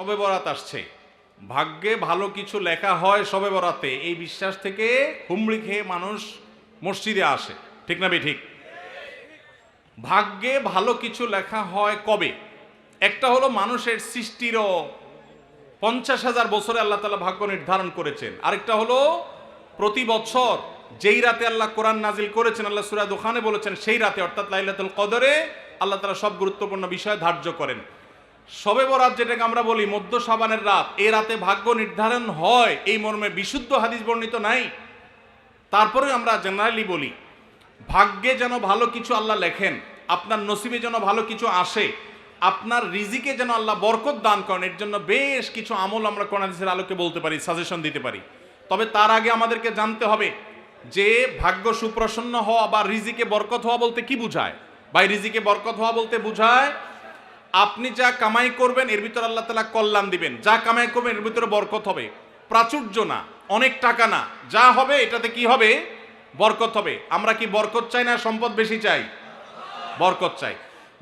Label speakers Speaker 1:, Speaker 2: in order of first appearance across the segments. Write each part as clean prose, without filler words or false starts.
Speaker 1: শবে বরাত আসছে, ভাগ্যে ভালো কিছু লেখা হয় শবে বরাতে, এই বিশ্বাস থেকে হুমড়ি খেয়ে মানুষ মসজিদে আসে, ঠিক না ঠিক? ভাগ্যে ভালো কিছু লেখা হয় কবে? একটা হলো মানুষের সৃষ্টিরও 50,000 বছরে আল্লাহ তাআলা ভাগ্য নির্ধারণ করেছেন। আরেকটা হলো প্রতি বছর যেই রাতে আল্লাহ কোরআন নাজিল করেছেন, আল্লাহ সূরা দুখানে বলেছেন সেই রাতে অর্থাৎ লাইলাতুল কদরে আল্লাহ তাআলা সব গুরুত্বপূর্ণ বিষয় ধার্য করেন। শবে বরাত যেটাকে আমরা বলি মধ্য শাবানের রাত, এই রাতে ভাগ্য নির্ধারণ হয় এই মর্মে বিশুদ্ধ হাদিস বর্ণিত নাই। তারপরে আমরা জেনারেলি বলি ভাগ্যে যেন ভালো কিছু আল্লাহ লেখেন, আপনার নসিবে যেন ভালো কিছু আসে, আপনার রিজিকে যেন আল্লাহ বরকত দান করেন, এর জন্য বেশ কিছু আমল আমরা কোরআন হাদিসের আলোকে বলতে পারি, সাজেশন দিতে পারি। তবে তার আগে আমাদেরকে জানতে হবে যে ভাগ্য সুপ্রসন্ন হওয়া বা রিজিকে বরকত হওয়া বলতে কি বুঝায়। ভাই, রিজিকে বরকত হওয়া বলতে বুঝায় আপনি যা কামাই করবেন এর ভিতরে আল্লাহ তাআলা কল্যাণ দিবেন, যা কামাই করবেন এর ভিতরে বরকত হবে, প্রাচুর্য না, অনেক টাকা না, যা হবে এটাতে কি হবে? বরকত হবে। আমরা কি বরকত চাই না সম্পদ বেশি চাই? বরকত চাই।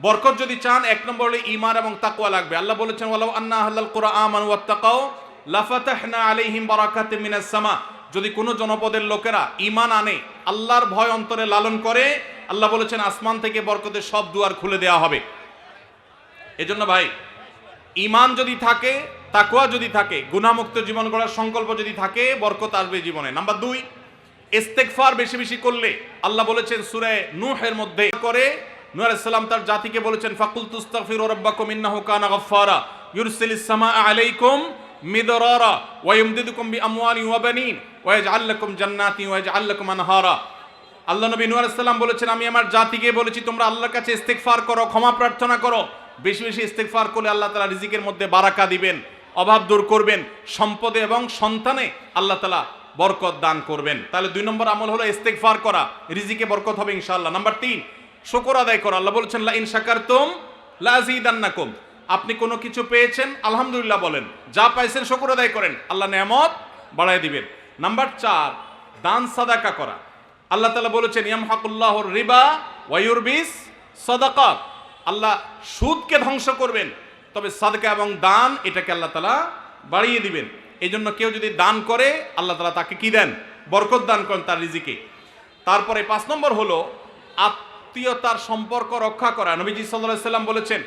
Speaker 1: বরকত যদি চান এক নম্বর হলো ঈমান এবং তাকওয়া লাগবে। আল্লাহ বলেছেন ওয়ালাউ আন্না আহলাল কুরআ আমানু ওয়াত্তাকাও লাফাতাহনা আলাইহিম বারাকাতিম মিনাস সামা। যদি কোনো জনপদের লোকেরা ঈমান আনে, আল্লাহর ভয় অন্তরে লালন করে, আল্লাহ বলেছেন আসমান থেকে বরকতের সব দুয়ার খুলে দেওয়া হবে। এজন্য ভাই, ঈমান যদি থাকে, তাকওয়া যদি থাকে, গুনাহমুক্ত জীবন গড়ার সংকল্প যদি থাকে, বরকত আসবে জীবনে। নাম্বার 2, ইস্তেগফার বেশি বেশি করলে আল্লাহ বলেছেন সূরা নূহের মধ্যে করে, নূহ আলাইহিস সালাম তার জাতিকে বলেছেন ফাকুলতু আস্তাগফিরু রাব্বাকুম ইন্নাহু কানা গাফফারা ইউরসিলিস সামাআ আলাইকুম মিদরারা ওয়া ইমদিদুকুম বিআমওয়ালিন ওয়া বানিন ওয়া ইয়াজআল লাকুম জান্নাতিন ওয়া ইয়াজআল লাকুম আনহারা। আল্লাহ নবী নূহ আলাইহিস সালাম বলেছেন আমি আমার জাতিকে বলেছি তোমরা আল্লাহর কাছে ইস্তেগফার করো, ক্ষমা প্রার্থনা করো। বেশি বেশি ইস্তেগফার করলে আল্লাহ তাআলা রিজিকের মধ্যে বারাকা দিবেন, অভাব দূর করবেন, সম্পদে এবং সন্তানে আল্লাহ তাআলা বরকত দান করবেন। তাহলে 2 নম্বর আমল হলো ইস্তেগফার করা, রিজিকে বরকত হবে ইনশাআল্লাহ। নাম্বার 3, শুকর আদায় করা। আল্লাহ বলেছেন লা ইন শাকারতুম লা আযীদান্নাকুম। আপনি কোনো কিছু পেয়েছেন আলহামদুলিল্লাহ বলেন, যা পাইছেন শুকর আদায় করেন, আল্লাহ নেয়ামত বাড়ায় দিবেন। নাম্বার 4, দান সাদাকা করা। আল্লাহ তাআলা বলেছেন ইয়ামহাকুল্লাহুর রিবা ওয়া ইউরবিস সাদাকাত। আল্লাহ সুদকে ধ্বংস করবেন, তবে সাদকা এবং দান এটাকে আল্লাহ তাআলা বাড়িয়ে দিবেন। এই জন্য কেউ যদি দান করে আল্লাহ তাআলা তাকে কি দেন? বরকত দান করেন তার রিজিকে। তারপরে 5 নম্বর হলো আত্মীয়তার সম্পর্ক রক্ষা করা। নবীজি সাল্লাল্লাহু আলাইহি সাল্লাম বলেছেন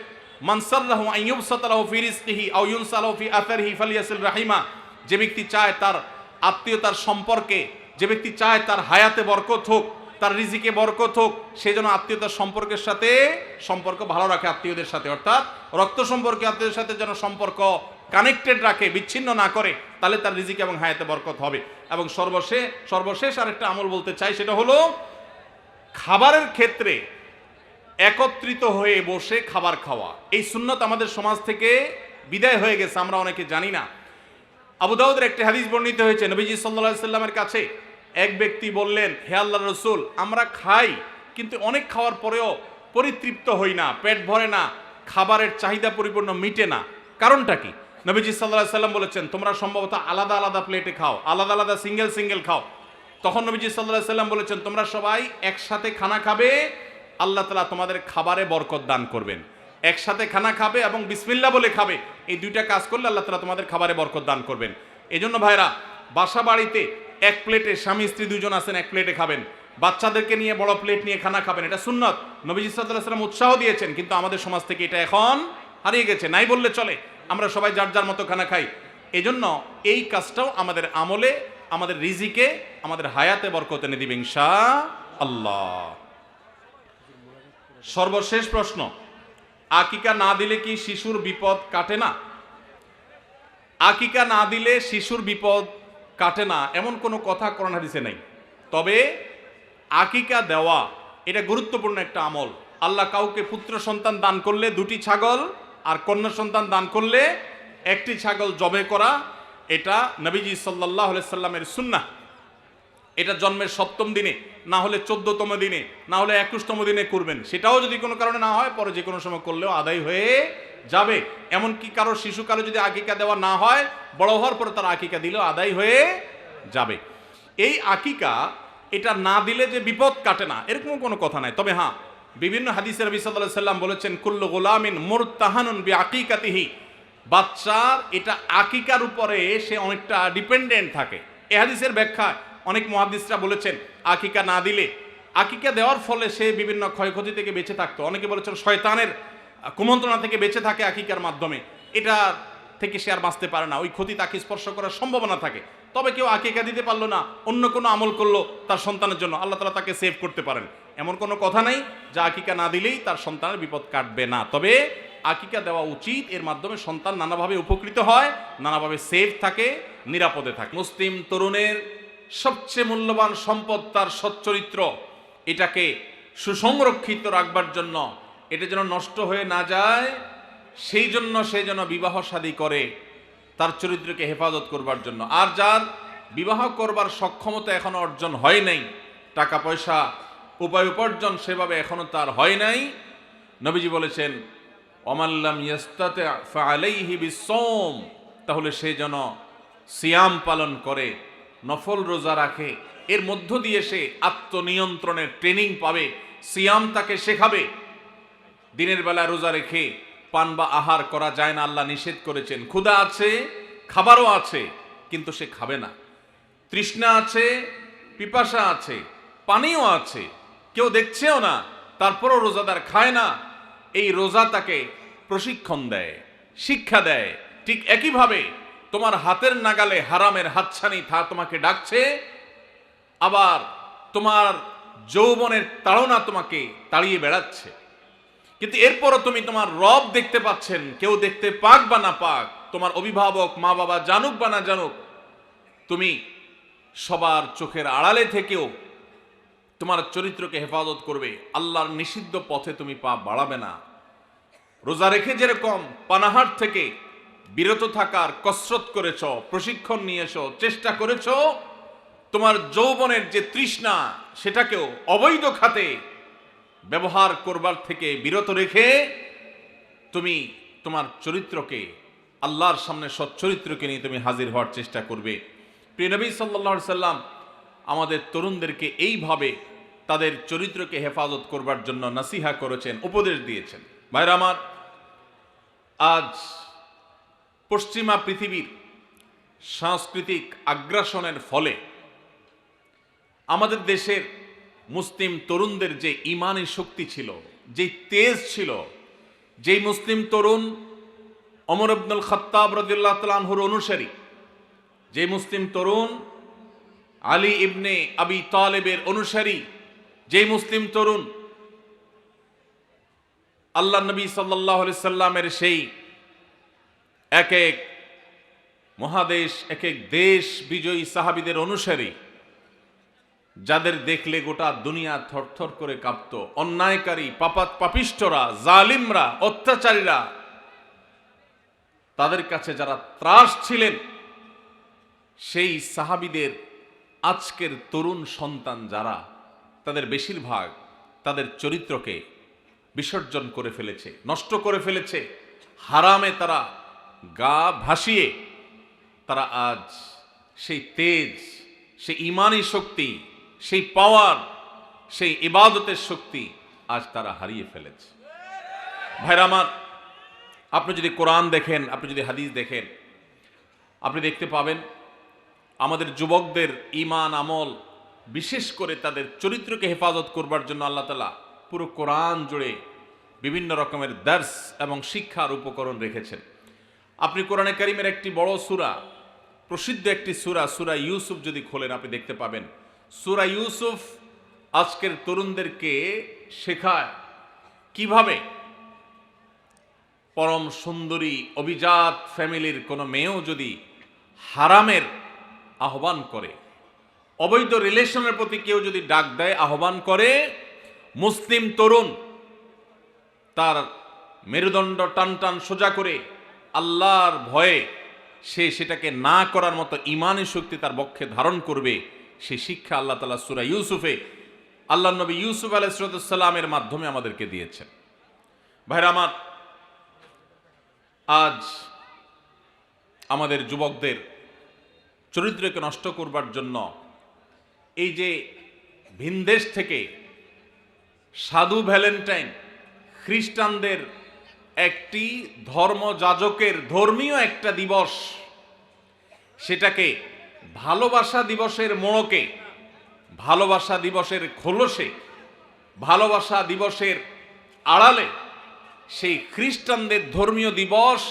Speaker 1: মান সাররাহু আন ইউবসাতা লাহু ফি রিজকিহি আও ইউনসালাহু ফি আথারিহি ফালিয়াসিল রাহিমা। যে ব্যক্তি চায় তার আত্মীয়তার সম্পর্কে, যে ব্যক্তি চায় তার হায়াতে বরকত হোক, তার রিজিকে বরকত হোক, সে যেন আত্মীয়তার সম্পর্কের সাথে সম্পর্ক ভালো রাখে, আত্মীয়দের সাথে অর্থাৎ রক্ত সম্পর্কে আত্মীয়দের সাথে যেন সম্পর্ক কানেক্টেড রাখে, বিচ্ছিন্ন না করে, তাহলে তার রিজিকে এবং হায়াতে বরকত হবে। এবং সর্বশেষ আরেকটা আমল বলতে চাই, সেটা হলো খাবারের ক্ষেত্রে একত্রিত হয়ে বসে খাবার খাওয়া। এই সুন্নত আমাদের সমাজ থেকে বিদায় হয়ে গেছে, আমরা অনেকে জানি না। আবু দাউদের একটি হাদিস বর্ণিত হয়েছে, নবীজি সাল্লাল্লাহু আলাইহি সাল্লামের কাছে এক ব্যক্তি বললেন হে আল্লাহর রাসূল, আমরা খাই কিন্তু অনেক খাওয়ার পরেও পরিতৃপ্ত হই না, পেট ভরে না, খাবারের চাহিদা পরিপূর্ণ মিটে না, কারণটা কি? নবীজি সাল্লাল্লাহু আলাইহি সাল্লাম বলেছেন তোমরা সম্ভবত আলাদা আলাদা প্লেটে খাও, আলাদা আলাদা সিঙ্গেল খাও। তখন নবীজি সাল্লাল্লাহু আলাইহি সাল্লাম বলেছেন তোমরা সবাই একসাথে খানা খাবে, আল্লাহ তাআলা তোমাদের খাবারে বরকত দান করবেন। একসাথে খানা খাবে এবং বিসমিল্লাহ বলে খাবে, এই 2টা কাজ করলে আল্লাহ তাআলা তোমাদের খাবারে বরকত দান করবেন। এজন্য ভাইরা, বাসা বাড়িতে এক প্লেটে স্বামী স্ত্রী 2জন আছেন, এক প্লেটে খাবেন। বাচ্চাদেরকে নিয়ে বড় প্লেট নিয়ে খানা খাবেন, এটা সুন্নত। নবীজি সাল্লাল্লাহু আলাইহি সাল্লাম উৎসাহ দিয়েছেন, কিন্তু আমাদের সমাজ থেকে এটা এখন হারিয়ে গেছে, নাই বললে চলে। আমরা সবাই যার যার মতো খানা খাই। এজন্য এই কাজটাও আমাদের আমলে, আমাদের রিজিকে, আমাদের হায়াতে বরকত এনে দিবে ইনশাআল্লাহ। সর্বশেষ প্রশ্ন, আকিকা না দিলে কি শিশুর বিপদ কাটে না? আকিকা না দিলে শিশুর বিপদ কাটে না এমন কোনো কথা কোরআন হাদিসে নেই। তবে আকিকা দেওয়া এটা গুরুত্বপূর্ণ একটা আমল। আল্লাহ কাউকে পুত্র সন্তান দান করলে 2টি ছাগল, আর কন্যা সন্তান দান করলে 1টি ছাগল জবে করা, এটা নবীজি সাল্লাল্লাহু আলাইহি সাল্লামের সুন্নাহ। এটা জন্মের 7ম দিনে, না হলে 14তম দিনে, না হলে 21তম দিনে করবেন। সেটাও যদি কোনো কারণে না হয় পরে যে কোনো সময় করলেও আদায় হয়ে যাবে। এমনকি কারো শিশু কারো যদি আকিকা দেওয়া না হয়, বড় হওয়ার পরে তার আকিকা দিলেও আদায় হয়ে যাবে। এই আকিকা এটা না দিলে যে বিপদ কাটে না এরকম কোনো কথা নাই। তবে হ্যাঁ, বিভিন্ন হাদিসে নবী সাল্লাল্লাহু আলাইহি সাল্লাম বলেছেন কুল্লু গুলামিন মুরতাহানুন বিআকিকাতিহি, বাচ্চার এটা আকিকার উপরে সে অনেকটা ডিপেন্ডেন্ট থাকে। এ হাদিসের ব্যাখ্যা অনেক মুহাদ্দিসরা বলেছেন আকিকা না দিলে, আকিকা দেওয়ার ফলে সে বিভিন্ন ক্ষয়ক্ষতি থেকে বেঁচে থাকতো। অনেকে বলেছেন শয়তানের কুমন্ত্রণা থেকে বেঁচে থাকে আকিকার মাধ্যমে, এটা থেকে সে আর বাঁচতে পারে না, ওই ক্ষতি তাকে স্পর্শ করার সম্ভাবনা থাকে। তবে কেউ আকিকা দিতে পারলো না, অন্য কোনো আমল করলো তার সন্তানের জন্য, আল্লাহ তাআলা তাকে সেভ করতে পারেন। এমন কোনো কথা নাই যে আকিকা না দিলেই তার সন্তানের বিপদ কাটবে না। তবে আকিকা দেওয়া উচিত, এর মাধ্যমে সন্তান নানাভাবে উপকৃত হয়, নানাভাবে সেফ থাকে, নিরাপদে থাকে। মুসলিম তরুণের সবচেয়ে মূল্যবান সম্পদ তার সচ্চরিত্র। এটাকে সুসংরক্ষিত রাখবার জন্য, এটা যেন নষ্ট হয়ে না যায়, সেই জন্য সে যেন বিবাহ শাদী করে তার চরিত্রকে হেফাজত করবার জন্য। আর যার বিবাহ করবার সক্ষমতা এখনো অর্জন হয় নাই, টাকা পয়সা উপায় উপার্জন সেভাবে এখনো তার হয় নাই, নবীজি বলেছেন ওমাল্লাম ইয়াস্তাতি ফাআলাইহি বিসসাওম, তাহলে সে যেন সিয়াম পালন করে, নফল রোজা রাখে। এর মধ্য দিয়ে সে আত্মনিয়ন্ত্রণের ট্রেনিং পাবে, সিয়াম তাকে শেখাবে। দিনের বেলা রোজা রেখে পান বা আহার করা যায় না, আল্লাহ নিষেধ করেছেন। ক্ষুধা আছে, খাবারও আছে, কিন্তু সে খাবে না। তৃষ্ণা আছে, পিপাসা আছে, পানিও আছে, কেউ দেখছেও না, তারপরও রোজাদার খায় না। এই রোজা তাকে প্রশিক্ষণ দেয়, শিক্ষা দেয়। ঠিক একইভাবে তোমার হাতের নাগালে হারামের হাতছানি তোমাকে ডাকছে, আবার তোমার যৌবনের তাড়না তোমাকে তাড়িয়ে বেড়াচ্ছে, কিন্তু এরপরও তুমি তোমার রব দেখতে পাচ্ছেন। কেউ দেখতে পাক বা না পাক, তোমার অভিভাবক মা বাবা জানুক বা না জানুক, তুমি সবার চোখের আড়ালে থেকেও তোমার চরিত্রকে হেফাজত করবে। আল্লাহর নিষিদ্ধ পথে তুমি পা বাড়াবে না। রোজা রেখে যেরকম পানাহার থেকে বিরত থাকার কসরত করেছ, প্রশিক্ষণ নিয়েছ, চেষ্টা করেছ, তোমার যৌবনের যে তৃষ্ণা সেটাকেও অবৈধ খাতে ব্যবহার করবার থেকে বিরত রেখে তুমি তোমার চরিত্রকে, আল্লাহর সামনে সচ্চরিত্রকে নিয়ে তুমি হাজির হওয়ার চেষ্টা করবে। প্রিয় নবী সাল্লাল্লাহু আলাইহি সাল্লাম আমাদের তরুণদেরকে এইভাবে তাদের চরিত্রকে হেফাজত করবার জন্য নসিহা করেছেন, উপদেশ দিয়েছেন। ভাইরা আমার, আজ পশ্চিমা পৃথিবীর সাংস্কৃতিক আগ্রাসনের ফলে আমাদের দেশের মুসলিম তরুণদের যে ইমানি শক্তি ছিল, যে তেজ ছিল, যেই মুসলিম তরুণ ওমর ইবনুল খাত্তাব রাদিয়াল্লাহু তাআলা আনহুর অনুসারী, যে মুসলিম তরুণ আলী ইবনে আবি তালেবের অনুসারী, যে মুসলিম তরুণ আল্লাহ নবী সাল্লাল্লাহু আলাইহি সাল্লামের সেই এক এক মহাদেশ, এক এক দেশ বিজয়ী সাহাবীদের অনুসারী, যাদের দেখলে গোটা দুনিয়া থরথর করে কাঁপত। অন্যায়কারী, পাপিষ্ঠরা, জালিমরা, অত্যাচারীরা, তাদের কাছে যারা ত্রাস ছিলেন, সেই সাহাবীদের আজকের তরুণ সন্তান যারা, তাদের বেশিরভাগ তাদের চরিত্রকে বিসর্জন করে ফেলেছে, নষ্ট করে ফেলেছে। হারামে তারা গা ভাসিয়ে তারা আজ সেই তেজ, সেই ইমানি শক্তি, সেই পাওয়ার, সেই ইবাদতের শক্তি আজ তারা হারিয়ে ফেলেছে। ভাইরা আমার, আপনি যদি কোরআন দেখেন, আপনি যদি হাদিস দেখেন, আপনি দেখতে পাবেন আমাদের যুবকদের ঈমান আমল, বিশেষ করে তাদের চরিত্রকে হেফাজত করবার জন্য আল্লাহ তাআলা পুরো কোরআন জুড়ে বিভিন্ন রকমের দার্স এবং শিক্ষার উপকরণ রেখেছেন। আপনি কোরআনে কারীমের একটি বড় সূরা, প্রসিদ্ধ একটি সূরা, সূরা ইউসুফ যদি খোলেন, আপনি দেখতে পাবেন সূরা ইউসুফ আজকের তরুণদেরকে শেখায় কিভাবে পরম সুন্দরী অভিজাত ফ্যামিলির কোনো মেয়েও যদি হারামের আহ্বান করে, অবৈধ রিলেশনের প্রতি কেউ যদি ডাক দেয়, আহ্বান করে, মুসলিম তরুণ তার মেরুদণ্ড টান টান সোজা করে আল্লাহর ভয়ে সে সেটাকে না করার মতো ঈমানী শক্তি তার বক্ষে ধারণ করবে। সেই শিক্ষা আল্লাহ তাআলা সূরা ইউসুফে আল্লাহ নবী ইউসুফ আলাইহিস সালামের মাধ্যমে আমাদেরকে দিয়েছেন। ভাইরা আমার, আজ আমাদের যুবকদের চরিত্রকে নষ্ট করবার জন্য এই যে ভিনদেশ থেকে সাধু ভ্যালেন্টাইন খ্রিস্টানদের একটি ধর্মযাজকের ধর্মীয় একটা দিবস, সেটাকে ভালোবাসা দিবসের মোড়কে, ভালোবাসা দিবসের খোলসে, ভালোবাসা দিবসের আড়ালে সেই খ্রিস্টানদের ধর্মীয় দিবস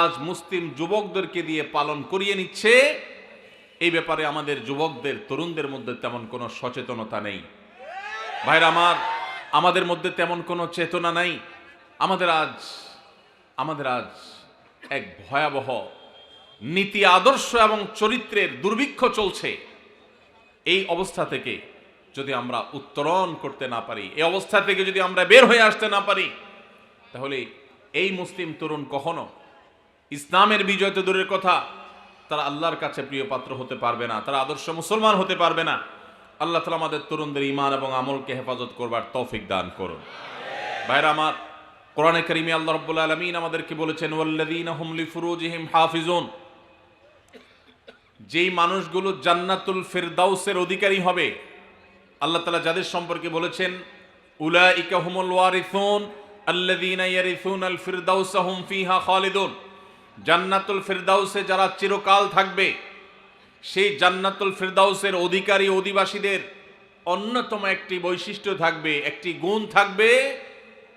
Speaker 1: আজ মুসলিম যুবকদেরকে দিয়ে পালন করিয়ে নিচ্ছে। এই ব্যাপারে আমাদের যুবকদের, তরুণদের মধ্যে তেমন কোনো সচেতনতা নেই। ভাইরা আমার, আমাদের মধ্যে তেমন কোনো চেতনা নাই। আমাদের আজ এক ভয়াবহ নীতি, আদর্শ এবং চরিত্রের দুর্ভিক্ষ চলছে। এই অবস্থা থেকে যদি আমরা উত্তরণ করতে না পারি, এই অবস্থা থেকে যদি আমরা বের হয়ে আসতে না পারি, তাহলে এই মুসলিম তরুণ কখনো ইসলামের বিজয় তো দূরের কথা, তারা আল্লাহর কাছে প্রিয় পাত্র হতে পারবে না, তারা আদর্শ মুসলমান হতে পারবে না। আল্লাহ তাআলা আমাদের তরুণদের ঈমান এবং আমলকে হেফাজত করবার তৌফিক দান করুন। ভাইরা আমার, কোরআনে কারীমে আল্লাহ রাব্বুল আলামিন আমাদেরকে বলেছেন, ওয়াল্লাযীনা হুম লিফুরুজিহিম হাফিজুন, যেই মানুষগুলো জান্নাতুল ফিরদাউসের অধিকারী হবে, আল্লাহ তাআলা যাদের সম্পর্কে বলেছেন, উলাইকা হুমুল ওয়ারিসুন আল্লাযীনা ইয়ারিসুনাল ফিরদাউসা হুম ফিহা খালিদুন, জান্নাতুল ফিরদাউসে যারা চিরকাল থাকবে, সেই জান্নাতুল ফিরদাউসের অধিকারী অধিবাসীদের অন্যতম একটি বৈশিষ্ট্য থাকবে, একটি গুণ থাকবে,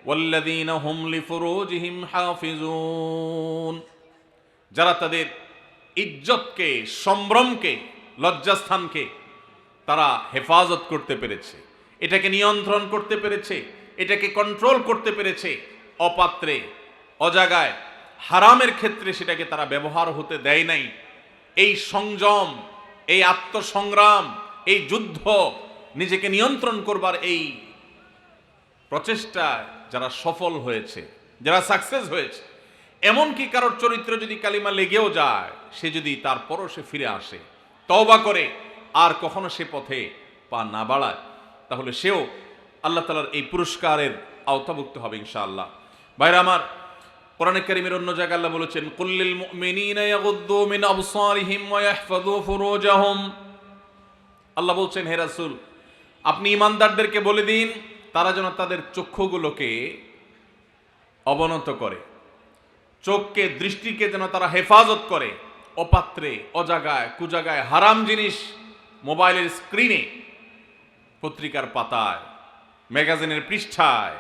Speaker 1: ওয়াল্লাযীনা হুম লিফুরুজিহিম হাফিজুন, যারা তাদের ইজ্জতকে, সম্ভ্রমকে, লজ্জাস্থানকে তারা হেফাজত করতে পেরেছে, এটাকে নিয়ন্ত্রণ করতে পেরেছে, এটাকে কন্ট্রোল করতে পেরেছে, অপাত্রে, অজাগায়, হারামের ক্ষেত্রে সেটাকে তারা ব্যবহার হতে দেয় নাই। এই সংযম, এই আত্মসংগ্রাম, এই যুদ্ধ, নিজেকে নিয়ন্ত্রণ করবার এই প্রচেষ্টা যারা সফল হয়েছে, যারা সাকসেস হয়েছে, এমনকি কারোর চরিত্র যদি কালিমা লেগেও যায়, সে যদি তারপরও সে ফিরে আসে, তওবা করে, আর কখনো সে পথে পা না বাড়ায়, তাহলে সেও আল্লাহ তাআলার এই পুরস্কারের আওতাভুক্ত হবে ইনশাআল্লাহ। ভাইরা আমার, কোরআনে কারীমের অন্য জায়গায় আল্লাহ বলেছেন, কুল্লিল মুমিনিনা ইয়াগুদ্দু মিন আবসারিহিম ওয়া ইয়াহফাযু ফুরুজাহুম, আল্লাহ বলছেন, হে রাসূল, আপনি ঈমানদারদেরকে বলে দিন তারা যেন তাদের চক্ষুগুলোকে অবনত করে, চোখকে, দৃষ্টিকে যেন তারা হেফাজত করে, অপাত্রে, অজাগায়, কুজাগায়, হারাম জিনিস, মোবাইলের স্ক্রিনে, পত্রিকার পাতায়, ম্যাগাজিনের পৃষ্ঠায়,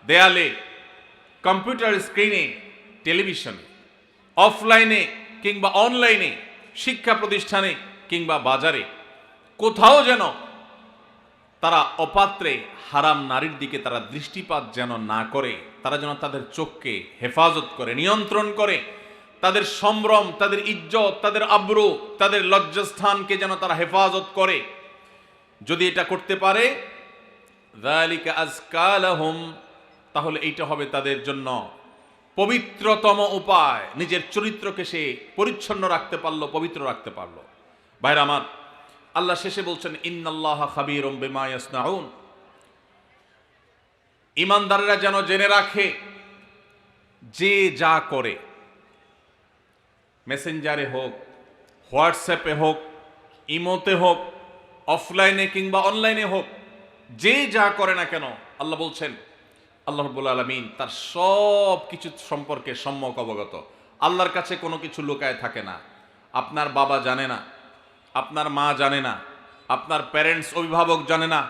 Speaker 1: দেয়ালে, কম্পিউটার স্ক্রিনে, টেলিভিশনে, অফলাইনে কিংবা অনলাইনে, শিক্ষা প্রতিষ্ঠানে কিংবা বাজারে, কোথাও যেন তারা অপাত্রে, হারাম নারীর দিকে তারা দৃষ্টিপাত যেন না করে, তারা যেন তাদের চোখকে হেফাজত করে, নিয়ন্ত্রণ করে, তাদের সম্ভ্রম, তাদের ইজ্জত, তাদের আব্রু, তাদের লজ্জাস্থানকে যেন তারা হেফাজত করে। যদি এটা করতে পারে, যালিকা আযকা লাহুম, তাহলে এইটা হবে তাদের জন্য পবিত্রতম উপায়। নিজের চরিত্রকে সে পরিচ্ছন্ন রাখতে পারলো, পবিত্র রাখতে পারলো। ভাইরা আমার, আল্লাহ শেষে বলছেন, ইন্নাল্লাহা খাবীরুম বিমা ইয়াসনাউন, ঈমানদাররা যেন জেনে রাখে, যে যা করে, মেসেঞ্জারে হোক, হোয়াটসঅ্যাপে হোক, ইমোতে হোক, অফলাইনে কিংবা অনলাইনে হোক, যে যা করে না কেন, আল্লাহ বলছেন, আল্লাহ রাব্বুল আলামিন তার সব কিছু সম্পর্কে সম্যক অবগত। আল্লাহর কাছে কোনো কিছু লুকায় থাকে না। আপনার বাবা জানে না, আপনার মা জানে না, আপনার প্যারেন্টস, অভিভাবক জানে না,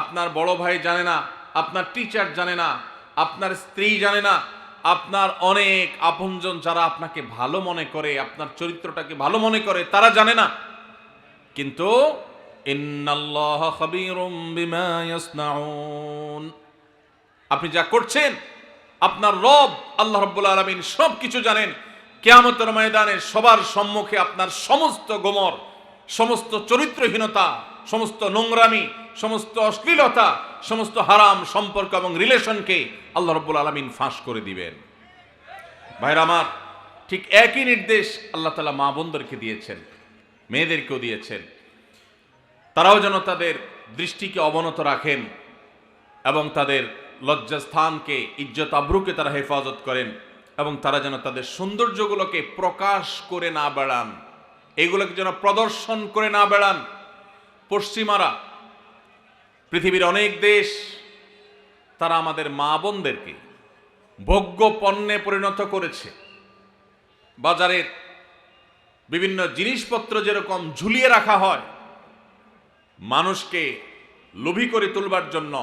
Speaker 1: আপনার বড় ভাই জানে না, আপনার টিচার জানে না, আপনার স্ত্রী জানে না, আপনার অনেক আপনজন যারা আপনাকে ভালো মনে করে, আপনার চরিত্রটাকে ভালো মনে করে, তারা জানে না। কিন্তু ইন্নাল্লাহা খাবীরুম বিমা ইয়াসনাউন, আপনি যা করছেন, আপনার রব আল্লাহ রাব্বুল আলামিন সব কিছু জানেন। কিয়ামতের ময়দানে সবার সম্মুখে আপনার সমস্ত গোমর, সমস্ত চরিত্রহীনতা, সমস্ত নোংরামি, সমস্ত অশ্লীলতা, সমস্ত হারাম সম্পর্ক এবং রিলেশনকে আল্লাহ রাব্বুল আলামিন ফাঁস করে দিবেন। ভাইরা আমার, ঠিক একই নির্দেশ আল্লাহ তাআলা মা বোনদেরকে দিয়েছেন, মেয়েদেরকেও দিয়েছেন। তারাও যেন তাদের দৃষ্টিকে অবনত রাখেন এবং তাদের লজ্জাস্থানকে, ইজ্জত আবরুকে তারা হেফাজত করেন, এবং তারা যেন তাদের সৌন্দর্যগুলোকে প্রকাশ করে না বেড়ান, এগুলোকে যেন প্রদর্শন করে না বেড়ান। পশ্চিমারা, পৃথিবীর অনেক দেশ, তারা আমাদের মা বোনদেরকে ভোগ্য পণ্যে পরিণত করেছে। বাজারের বিভিন্ন জিনিসপত্র যেরকম ঝুলিয়ে রাখা হয় মানুষকে লোভী করে তুলবার জন্য,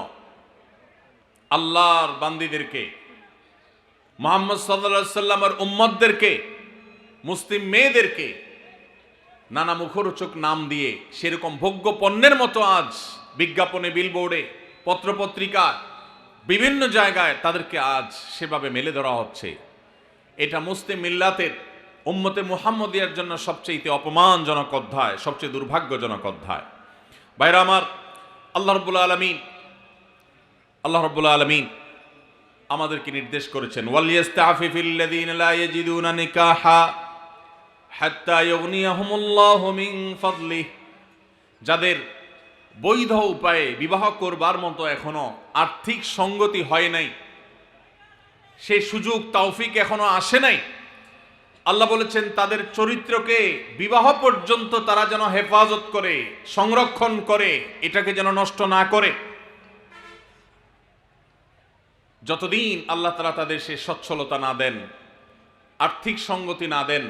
Speaker 1: আল্লাহর বান্দীদেরকে, মুহাম্মদ সাল্লাল্লাহু আলাইহি সাল্লামের উম্মতদেরকে, মুসলিম মেয়েদেরকে নানা মুখরোচক নাম দিয়ে সেরকম ভোগ্য পণ্যের মতো আজ বিজ্ঞাপনে, বিলবোর্ডে, পত্রপত্রিকা, বিভিন্ন জায়গায় তাদেরকে আজ সেভাবে মেলে ধরা হচ্ছে। এটা মুসলিম মিল্লাতের, উম্মতে মুহাম্মদিয়ার জন্য সবচেয়ে অপমানজনক অধ্যায়, সবচেয়ে দুর্ভাগ্যজনক অধ্যায়। ভাইরা আমার, আল্লাহ রাব্বুল আলামিন আমাদেরকে নির্দেশ করেছেন, ওয়ালিয়াস্তাফিফিল্লাযীনা লা ইয়াজিদুনা নিকাহা হাত্তা ইউগনিয়াহুমুল্লাহু মিন ফাদলিহি, যাদের বৈধ উপায়ে বিবাহ করবার মতো এখনো আর্থিক সঙ্গতি হয় নাই, সেই সুযোগ তৌফিক এখনো আসে নাই, আল্লাহ বলেছেন তাদের চরিত্রকে বিবাহ পর্যন্ত তারা যেন হেফাজত করে, সংরক্ষণ করে, এটাকে যেন নষ্ট না করে। যতদিন আল্লাহ তাআলা তাদের সে সচ্ছলতা না দেন, আর্থিক সঙ্গতি না দেন,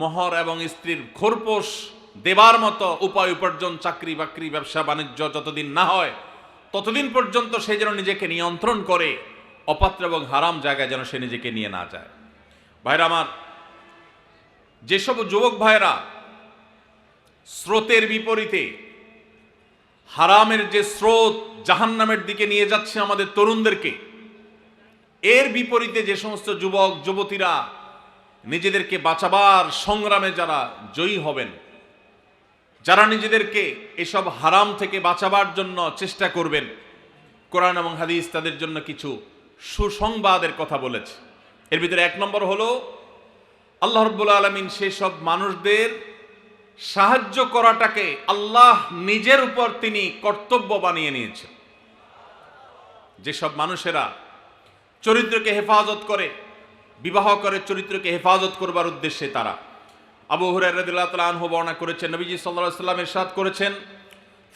Speaker 1: মোহর এবং স্ত্রীর খোরপোশ দেবার মতো উপায় উপার্জন, চাকরি বাকরি, ব্যবসা বাণিজ্য যতদিন না হয় ততদিন পর্যন্ত সে যেন নিজেকে নিয়ন্ত্রণ করে, অপাত্র এবং হারাম জায়গায় যেন সে নিজেকে নিয়ে না যায়। ভাইরা আমার, যেসব যুবক ভাইরা স্রোতের বিপরীতে হারামের যে স্রোত জাহান্নামের দিকে নিয়ে যাচ্ছে আমাদের তরুণদেরকে, এর বিপরীতে যে সমস্ত যুবক যুবতীরা নিজেদেরকে বাঁচাবার সংগ্রামে যারা জয়ী হবেন, যারা নিজেদেরকে এসব হারাম থেকে বাঁচাবার জন্য চেষ্টা করবেন, কোরআন এবং হাদিস তাদের জন্য কিছু সুসংবাদের কথা বলেছে। এর ভিতরে এক নম্বর হলো, আল্লাহ রাব্বুল আলামিন সেই সব মানুষদের সাহায্য করাটাকে আল্লাহ নিজের উপর তিনি কর্তব্য বানিয়ে নিয়েছেন। যেসব মানুষেরা চরিত্রকে হেফাজত করে, বিবাহ করে চরিত্রকে হেফাজত করবার উদ্দেশ্যে তারা, আবু হুরায়রা রাদিয়াল্লাহু তাআলা আনহু বর্ণনা করেছেন, নবীজি সাল্লাল্লাহু আলাইহি ওয়াসাল্লাম ইরশাদ করেছেন,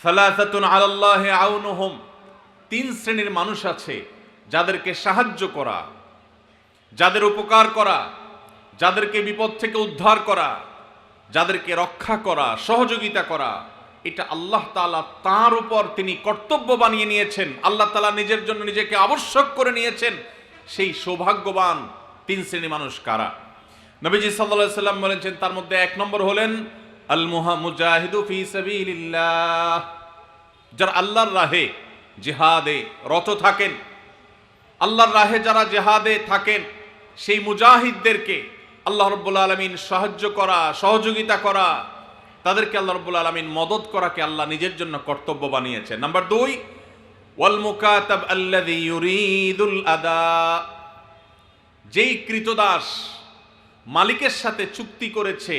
Speaker 1: সালাসাতুন আলাল্লাহি আউনুহুম, তিন শ্রেণীর মানুষ আছে যাদেরকে সাহায্য করা, যাদের উপকার করা, যাদেরকে বিপদ থেকে উদ্ধার করা, যাদেরকে রক্ষা করা, সহযোগিতা করা, এটা আল্লাহ তাআলা তার উপর তিনি কর্তব্য বানিয়ে নিয়েছেন। আল্লাহ তাআলা নিজের জন্য নিজেকে আবশ্যক করে নিয়েছেন। সেই সৌভাগ্যবান তিন শ্রেণী মানুষ কারা? নবীজি সাল্লাল্লাহু আলাইহি ওয়াসাল্লাম বলেছেন, তার মধ্যে এক নম্বর হলেন আল মুজাহিদু ফি সাবিলিল্লাহ, যারা আল্লাহর রাহে জিহাদে রত থাকেন, আল্লাহর রাহে যারা জিহাদে থাকেন, সেই মুজাহিদদেরকে আল্লাহ রাব্বুল আলামিন সাহায্য করা, সহযোগিতা করা, তাদেরকে আল্লাহ রাব্বুল আলামিন মদদ করাকে আল্লাহ নিজের জন্য কর্তব্য বানিয়েছেন। নাম্বার 2, ওয়াল মুকাতাব আল্লাযী ইউরিদুল আদা, যেই কৃতদাস মালিকের সাথে চুক্তি করেছে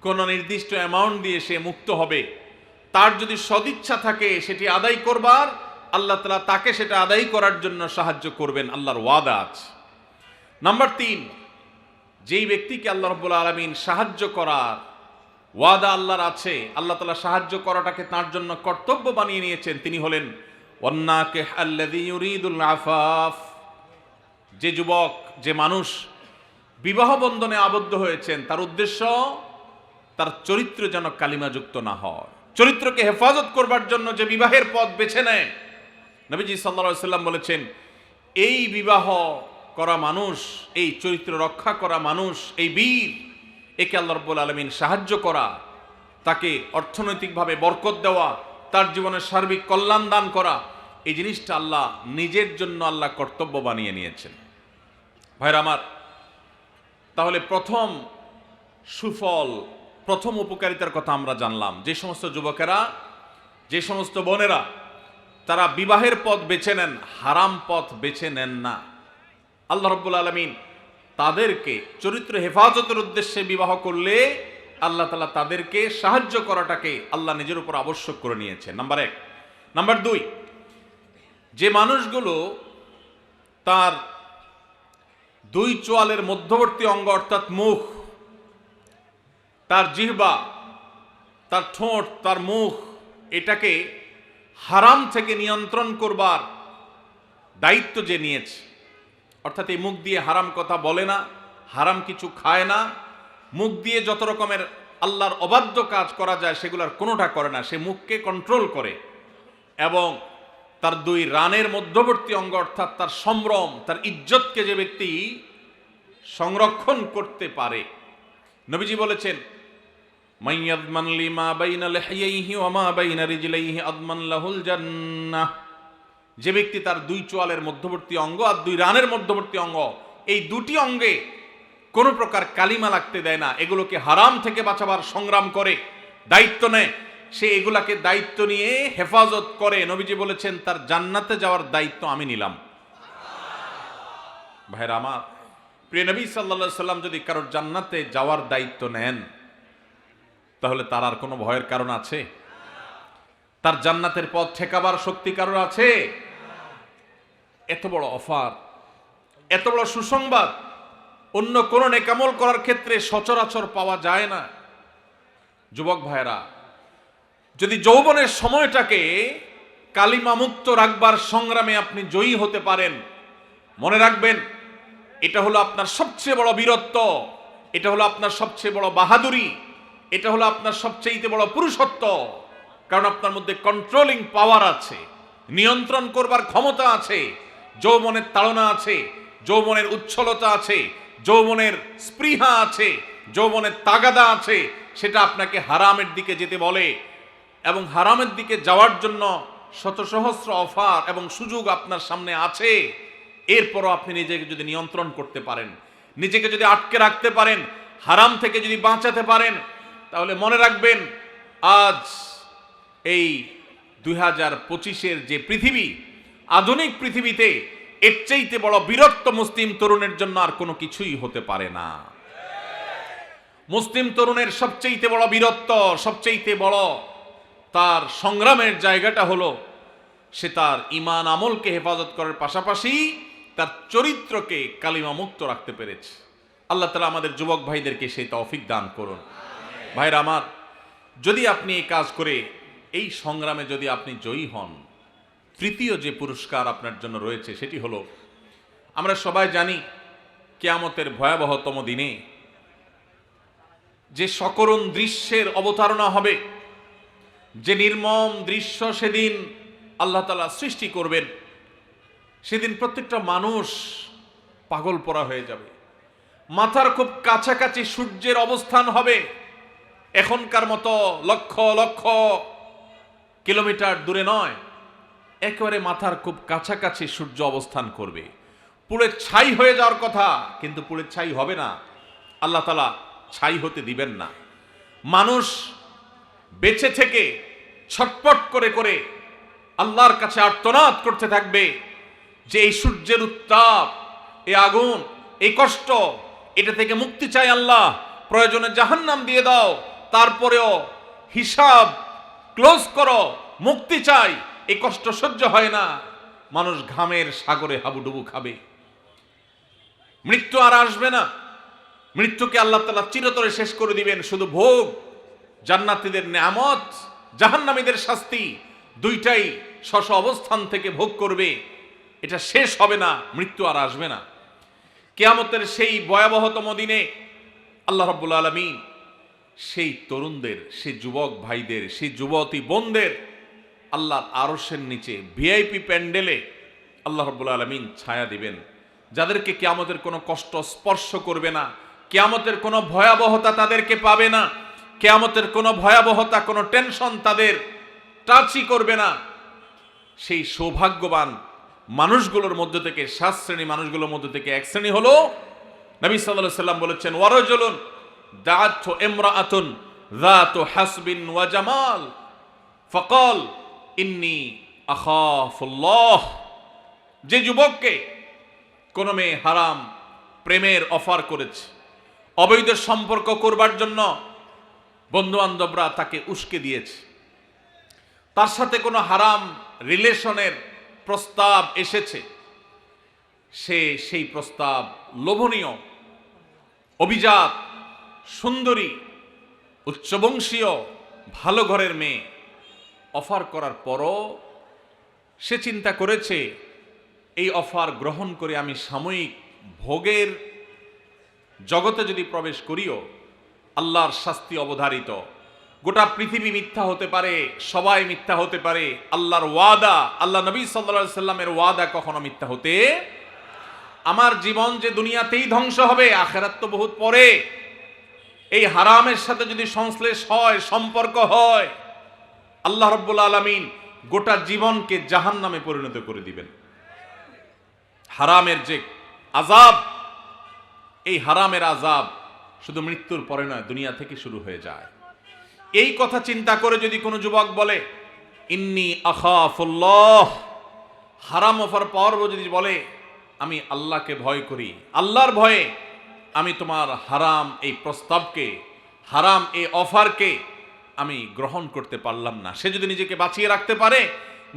Speaker 1: কোন নির্দিষ্ট অ্যামাউন্ট দিয়ে সে মুক্ত হবে, তার যদি সদিচ্ছা থাকে সেটি আদায় করবার, আল্লাহ তাআলা তাকে সেটা আদায় করার জন্য সাহায্য করবেন, আল্লাহর ওয়াদা আছে। নাম্বার 3, যেই ব্যক্তিকে আল্লাহ রাব্বুল আলামিন সাহায্য করার ওয়াদা আল্লাহর আছে, আল্লাহ তাআলা সাহায্য করাটাকে তার জন্য কর্তব্য বানিয়ে নিয়েছেন, তিনি হলেন ওয়ান্নাকিহ আল্লাযী ইউরিদুল আফাফ, যে যুবক, যে মানুষ বিবাহ বন্ধনে আবদ্ধ হয়েছেন, তার উদ্দেশ্য তার চরিত্র যেন কালিমাযুক্ত না হয়, চরিত্রকে হেফাজত করবার জন্য যে বিবাহের পথ বেছে নেয়, নবীজি সাল্লাল্লাহু আলাইহি ওয়াসাল্লাম বলেছেন, এই বিবাহ করা মানুষ, এই চরিত্র রক্ষা করা মানুষ, এই বীর, একে আল্লাহ রাব্বুল আলামিন সাহায্য করা, তাকে অর্থনৈতিকভাবে বরকত দেওয়া, তার জীবনের সার্বিক কল্যাণ দান করা, এই জিনিসটা আল্লাহ নিজের জন্য আল্লাহ কর্তব্য বানিয়ে নিয়েছেন। ভাইরা আমার, তাহলে প্রথম সুফল, প্রথম উপকারিতার কথা আমরা জানলাম। যে সমস্ত যুবকেরা, যে সমস্ত বোনেরা তারা বিবাহের পথ বেছে নেন, হারাম পথ বেছে নেন না, আল্লাহ রাব্বুল আলামিন তাদেরকে চরিত্র হেফাজতের উদ্দেশ্যে বিবাহ করলে আল্লাহ তাআলা তাদেরকে সাহায্য করাটাকে আল্লাহ নিজের উপর আবশ্যক করে নিয়েছেন। নাম্বার 1। নাম্বার 2, যে মানুষগুলো তার দুই চোয়ালের মধ্যবর্তী অঙ্গ অর্থাৎ মুখ, তার জিহ্বা, তার ঠোঁট, তার মুখ, এটাকে হারাম থেকে নিয়ন্ত্রণ করবার দায়িত্ব যে নিয়েছে, অর্থাৎ এই মুখ দিয়ে হারাম কথা বলে না, হারাম কিছু খায় না, মুখ দিয়ে যত রকমের আল্লাহর অবাধ্য কাজ করা যায় সেগুলোর কোনোটা করে না, সে মুখকে কন্ট্রোল করে। এবং তার দুই রানের মধ্যবর্তী অঙ্গ অর্থাৎ তার সম্ভ্রম, তার ইজ্জতকে যে ব্যক্তি সংরক্ষণ করতে পারে, নবীজি বলেছেন মাইয়াদমান লিমা বাইনা লিহিয়াইহি ওয়া মা বাইনা রিজলাইহি আদমান লাহুল জান্নাহ। যে ব্যক্তি তার দুই চোয়ালের মধ্যবর্তী অঙ্গ আর দুই রানের মধ্যবর্তী অঙ্গ, এই দুটি অঙ্গে কোনো প্রকার কালিমা লাগতে দেয় না, এগুলোকে হারাম থেকে বাঁচাবার সংগ্রাম করে, দায়িত্ব নেয়, সে এগুলাকে দায়িত্ব নিয়ে হেফাজত করে। নবীজি বলেছেন তার জান্নাতে যাওয়ার দায়িত্ব আমি নিলাম। ভাইরা আমার, প্রিয় নবী সাল্লাল্লাহু আলাইহি সাল্লাম যদি কারোর জান্নাতে যাওয়ার দায়িত্ব নেন, তাহলে তার আর কোনো ভয়ের কারণ আছে? তার জান্নাতের পথ ঠেকাবার শক্তি কারোর আছে? এত বড় অফার, এত বড় সুসংবাদ অন্য কোন নেকামল করার ক্ষেত্রে সচরাচর পাওয়া যায় না। যুবক ভাইরা, যদি যৌবনের সময়টাকে কালিমা মুক্ত রাখবার সংগ্রামে আপনি জয়ী হতে পারেন, মনে রাখবেন এটা হলো আপনার সবচেয়ে বড় বীরত্ব, এটা হলো আপনার সবচেয়ে বড় বাহাদুরি, এটা হলো আপনার সবচেয়ে বড় পুরুষত্ব। কারণ আপনার মধ্যে কন্ট্রোলিং পাওয়ার আছে, নিয়ন্ত্রণ করবার ক্ষমতা আছে, যৌবনের তাড়না আছে, যৌবনের উচ্ছলতা আছে, যৌবনের স্পৃহা আছে, যৌবনের তাগাদা আছে। সেটা আপনাকে হারামের দিকে যেতে বলে, এবং হারামের দিকে যাওয়ার জন্য শত সহস্র অফার এবং সুযোগ আপনার সামনে আছে। এরপরও আপনি নিজেকে যদি নিয়ন্ত্রণ করতে পারেন, নিজেকে যদি আটকে রাখতে পারেন, হারাম থেকে যদি বাঁচাতে পারেন, তাহলে মনে রাখবেন আজ এই 2025-এর যে পৃথিবী, আধুনিক পৃথিবীতে এর চাইতে বড় বীরত্ব মুসলিম তরুণের জন্য আর কোনো কিছুই হতে পারে না। মুসলিম তরুণের সবচেয়ে বড় বীরত্ব, সবচেয়ে বড় তার সংগ্রামের জায়গাটা হলো সে তার ঈমান আমলকে হেফাজত করার পাশাপাশি তার চরিত্রকে কালিমা মুক্ত রাখতে পেরেছে। আল্লাহ তাআলা আমাদের যুবক ভাইদেরকে সেই তৌফিক দান করুন। ভাইরা আমার, যদি আপনি এই কাজ করে এই সংগ্রামে যদি আপনি জয়ী হন, তৃতীয় যে পুরস্কার আপনার জন্য রয়েছে সেটি হলো, আমরা সবাই জানি কিয়ামতের ভয়াবহতম দিনে যে সকরুণ দৃশ্যের অবতারণা হবে, যে নির্মম দৃশ্য সেদিন আল্লাহ তাআলা সৃষ্টি করবেন, সেদিন প্রত্যেকটা মানুষ পাগল পরা হয়ে যাবে। মাথার খুব কাছাকাছি সূর্যের অবস্থান হবে, এখনকার মতো লক্ষ লক্ষ কিলোমিটার দূরে নয়, একেবারে মাথার খুব কাছাকাছি সূর্য অবস্থান করবে। পুড়ে ছাই হয়ে যাওয়ার কথা, কিন্তু পুড়ে ছাই হবে না, আল্লাহ তাআলা ছাই হতে দিবেন না। মানুষ বেঁচে থেকে ছটপট করে করে আল্লাহর কাছে আর্তনাদ করতে থাকবে যে এই সূর্যের উত্তাপ, এই আগুন, এই কষ্ট, এটা থেকে মুক্তি চাই আল্লাহ, প্রয়োজনে জাহান্নাম দিয়ে দাও, তারপরেও হিসাব ক্লোজ করো, মুক্তি চাই, এই কষ্ট সহ্য হয় না। মানুষ ঘামের সাগরে হাবুডুবু খাবে। মৃত্যু আর আসবে না, মৃত্যুকে আল্লাহ তাআলা চিরতরে শেষ করে দিবেন। শুধু ভোগ, জান্নাতীদের নেয়ামত, জাহান্নামীদের শাস্তি, দুইটাই স্ব অবস্থান থেকে ভোগ করবে। এটা শেষ হবে না, মৃত্যু আর আসবে না। কিয়ামতের সেই ভয়াবহতম দিনে আল্লাহ রাব্বুল আলামিন সেই তরুণদের, সেই যুবক ভাইদের, সেই যুবতী বোনদের আল্লাহর আরশের নিচে ভিআইপি প্যান্ডেলে আল্লাহ রাব্বুল আলামিন ছায়া দিবেন, যাদেরকে কিয়ামতের কোনো কষ্ট স্পর্শ করবে না, কিয়ামতের কোনো ভয়াবহতা তাদেরকে পাবে না, কিয়ামতের কোনো ভয়াবহতা, কোনো টেনশন তাদের টাচই করবে না। সেই সৌভাগ্যবান মানুষগুলোর মধ্যে থেকে, 7 শ্রেণী মানুষগুলোর মধ্যে থেকে এক শ্রেণী হলো, নবী সাল্লাল্লাহু আলাইহি সাল্লাম বলেছেন, ওয়ারাজুলুন দাআতহু ইমরাআতুন যাতু হাসবিন ওয়া জামাল ফাকাল ইন্নী আখাফুল্লাহ। যে যুবককে কোনো মেয়ে হারাম প্রেমের অফার করেছে, অবৈধ সম্পর্ক করবার জন্য বন্ধু বান্ধবরা তাকে উস্কে দিয়েছে, তার সাথে কোনো হারাম রিলেশনের প্রস্তাব এসেছে, সে সেই প্রস্তাব লোভনীয়, অভিজাত, সুন্দরী, উচ্চবংশীয়, ভালো ঘরের মেয়ে অফার করার পরও সে চিন্তা করেছে এই অফার গ্রহণ করে আমি সাময়িক ভোগের জগতে যদি প্রবেশ করিও, আল্লাহর শাস্তি অবধারিত। গোটা পৃথিবী মিথ্যা হতে পারে, সবাই মিথ্যা হতে পারে, আল্লাহর ওয়াদা, আল্লাহ নবী সাল্লাল্লাহু আলাইহি সাল্লামের ওয়াদা কখনো মিথ্যা হতে। আমার জীবন যে দুনিয়াতেই ধ্বংস হবে, আখিরাত তো বহুত পরে। এই হারামের সাথে যদি সংশ্লেষ হয়, সম্পর্ক হয়, আল্লাহ রাব্বুল আলামিন গোটা জীবনকে জাহান্নামে পরিণত করে দিবেন। হারামের যে আযাব, এই হারামের আযাব শুধু মৃত্যুর পরে নয়, দুনিয়া থেকে শুরু হয়ে যায়। এই কথা চিন্তা করে যদি কোনো যুবক বলে ইন্নী আখাফুল্লাহ, হারাম অফার পাওয়ার যদি বলে আমি আল্লাহকে ভয় করি, আল্লাহর ভয়ে আমি তোমার হারাম এই প্রস্তাবকে, হারাম এই অফারকে আমি গ্রহণ করতে পারলাম না, সে যদি নিজেকে বাঁচিয়ে রাখতে পারে,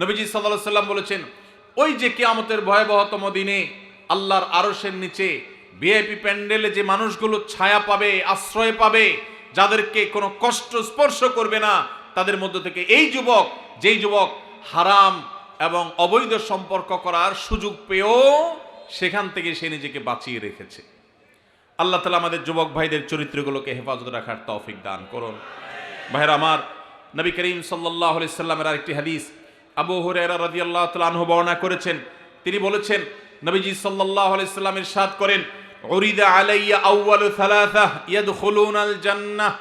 Speaker 1: নবীজি সাল্লাল্লাহু আলাইহি সাল্লাম বলেছেন ওই যে কিয়ামতের ভয়াবহতম দিনে আল্লাহর আরশের নিচে ভিআইপি প্যান্ডেলে যে মানুষগুলো ছায়া পাবে, আশ্রয় পাবে, যাদেরকে কোনো কষ্ট স্পর্শ করবে না, তাদের মধ্য থেকে এই যুবক, যেই যুবক হারাম এবং অবৈধ সম্পর্ক করার সুযোগ পেয়েও সেখান থেকে সে নিজেকে বাঁচিয়ে রেখেছে। আল্লাহ তাআলা আমাদের যুবক ভাইদের চরিত্রগুলোকে হেফাজত রাখার তৌফিক দান করুন। ভাইরা আমার, নবী করিম সাল্লাল্লাহু আলাইহি সাল্লামের আরেকটি হাদিস আবু হুরায়রা রাদিয়াল্লাহু তাআলা আনহু বর্ণনা করেছেন। তিনি বলেছেন, নবীজি সাল্লাল্লাহু আলাইহি সাল্লাম ইরশাদ করেন, উরিদা আলাইয়া আউয়ালু সালাসা ইয়াদখুলুনাল জান্নাহ।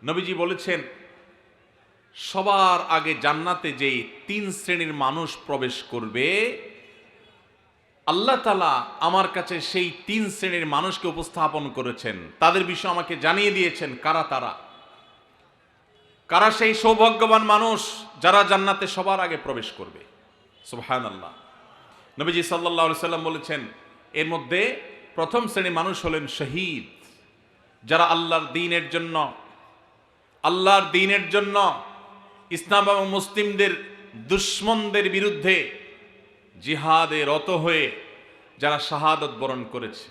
Speaker 1: নবীজি বলেছেন সবার আগে জান্নাতে যেই 3 শ্রেণীর মানুষ প্রবেশ করবে, আল্লাহ তাআলা আমার কাছে সেই 3 শ্রেণীর মানুষকে উপস্থাপন করেছেন, তাদের বিষয়ে আমাকে জানিয়ে দিয়েছেন কারা তারা, কারা সেই সৌভাগ্যবান মানুষ যারা জান্নাতে সবার আগে প্রবেশ করবে। সুবহানাল্লাহ। নবীজি সাল্লাল্লাহু আলাইহি সাল্লাম বলেছেন এর মধ্যে প্রথম শ্রেণীর মানুষ হলেন শহীদ, যারা আল্লাহর দ্বীনের জন্য ইসলাম এবং মুসলিমদের দুশমনদের বিরুদ্ধে জিহাদে রত হয়ে যারা শাহাদত বরণ করেছে,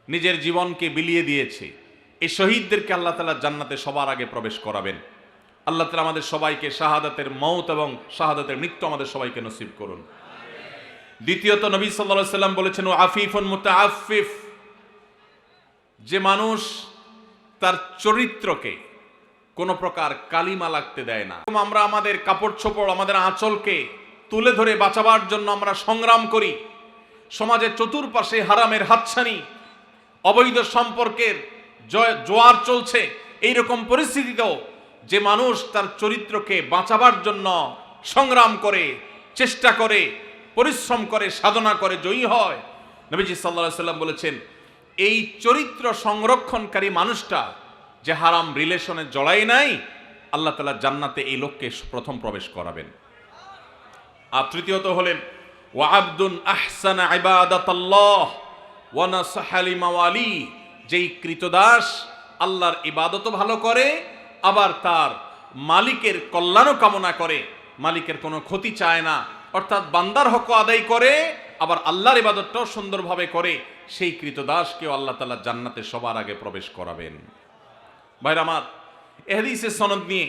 Speaker 1: নিজের জীবনকে বিলিয়ে দিয়েছে, এই শহীদদেরকে আল্লাহ তাআলা জান্নাতে সবার আগে প্রবেশ করাবেন। আল্লাহ তাআলা আমাদের সবাইকে শাহাদাতের মওত এবং শাহাদাতের মৃত্যু আমাদের সবাইকে নসিব করুন। দ্বিতীয়ত নবী সাল্লাল্লাহু আলাইহি সাল্লাম বলেছেন ও আফিফুন মুতাআফফিফ, যে মানুষ তার চরিত্রকে কোনো প্রকার কালিমা লাগতে দেয় না। আমরা আমাদের কাপড় চোপড়, আমাদের আঁচলকে তুলে ধরে বাঁচাবার জন্য আমরা সংগ্রাম করি, সমাজের চতুর্পাশে হারামের হাতছানি, অবৈধ সম্পর্কের জোয়ার চলছে, এইরকম পরিস্থিতিতেও যে মানুষ তার চরিত্রকে বাঁচাবার জন্য সংগ্রাম করে, চেষ্টা করে, পরিশ্রম করে, সাধনা করে, জয়ী হয়, নবীজি সাল্লাল্লাহু আলাইহি সাল্লাম বলেছেন এই চরিত্র সংরক্ষণকারী মানুষটা যে হারাম রিলেশনে জড়ায় নাই, আল্লাহ তাআলা জান্নাতে এই লোককে প্রথম প্রবেশ করাবেন। আর তৃতীয়ত হলেন ওয়া আবদুন আহসানা ইবাদাতাল্লাহ ওয়া নাসাহা লিমাওয়ালি, যেই কৃতদাস আল্লাহর ইবাদত ভালো করে, আবার তার মালিকের কল্যাণ কামনা করে, মালিকের কোনো ক্ষতি চায় না, অর্থাৎ বান্দার হক আদায় করে, আবার আল্লাহর ইবাদতটাও সুন্দরভাবে করে, সেই কৃতদাসকেও আল্লাহ তাআলা জান্নাতে সবার আগে প্রবেশ করাবেন। ভাইরা আমার, এই হাদিসের সনদ নিয়ে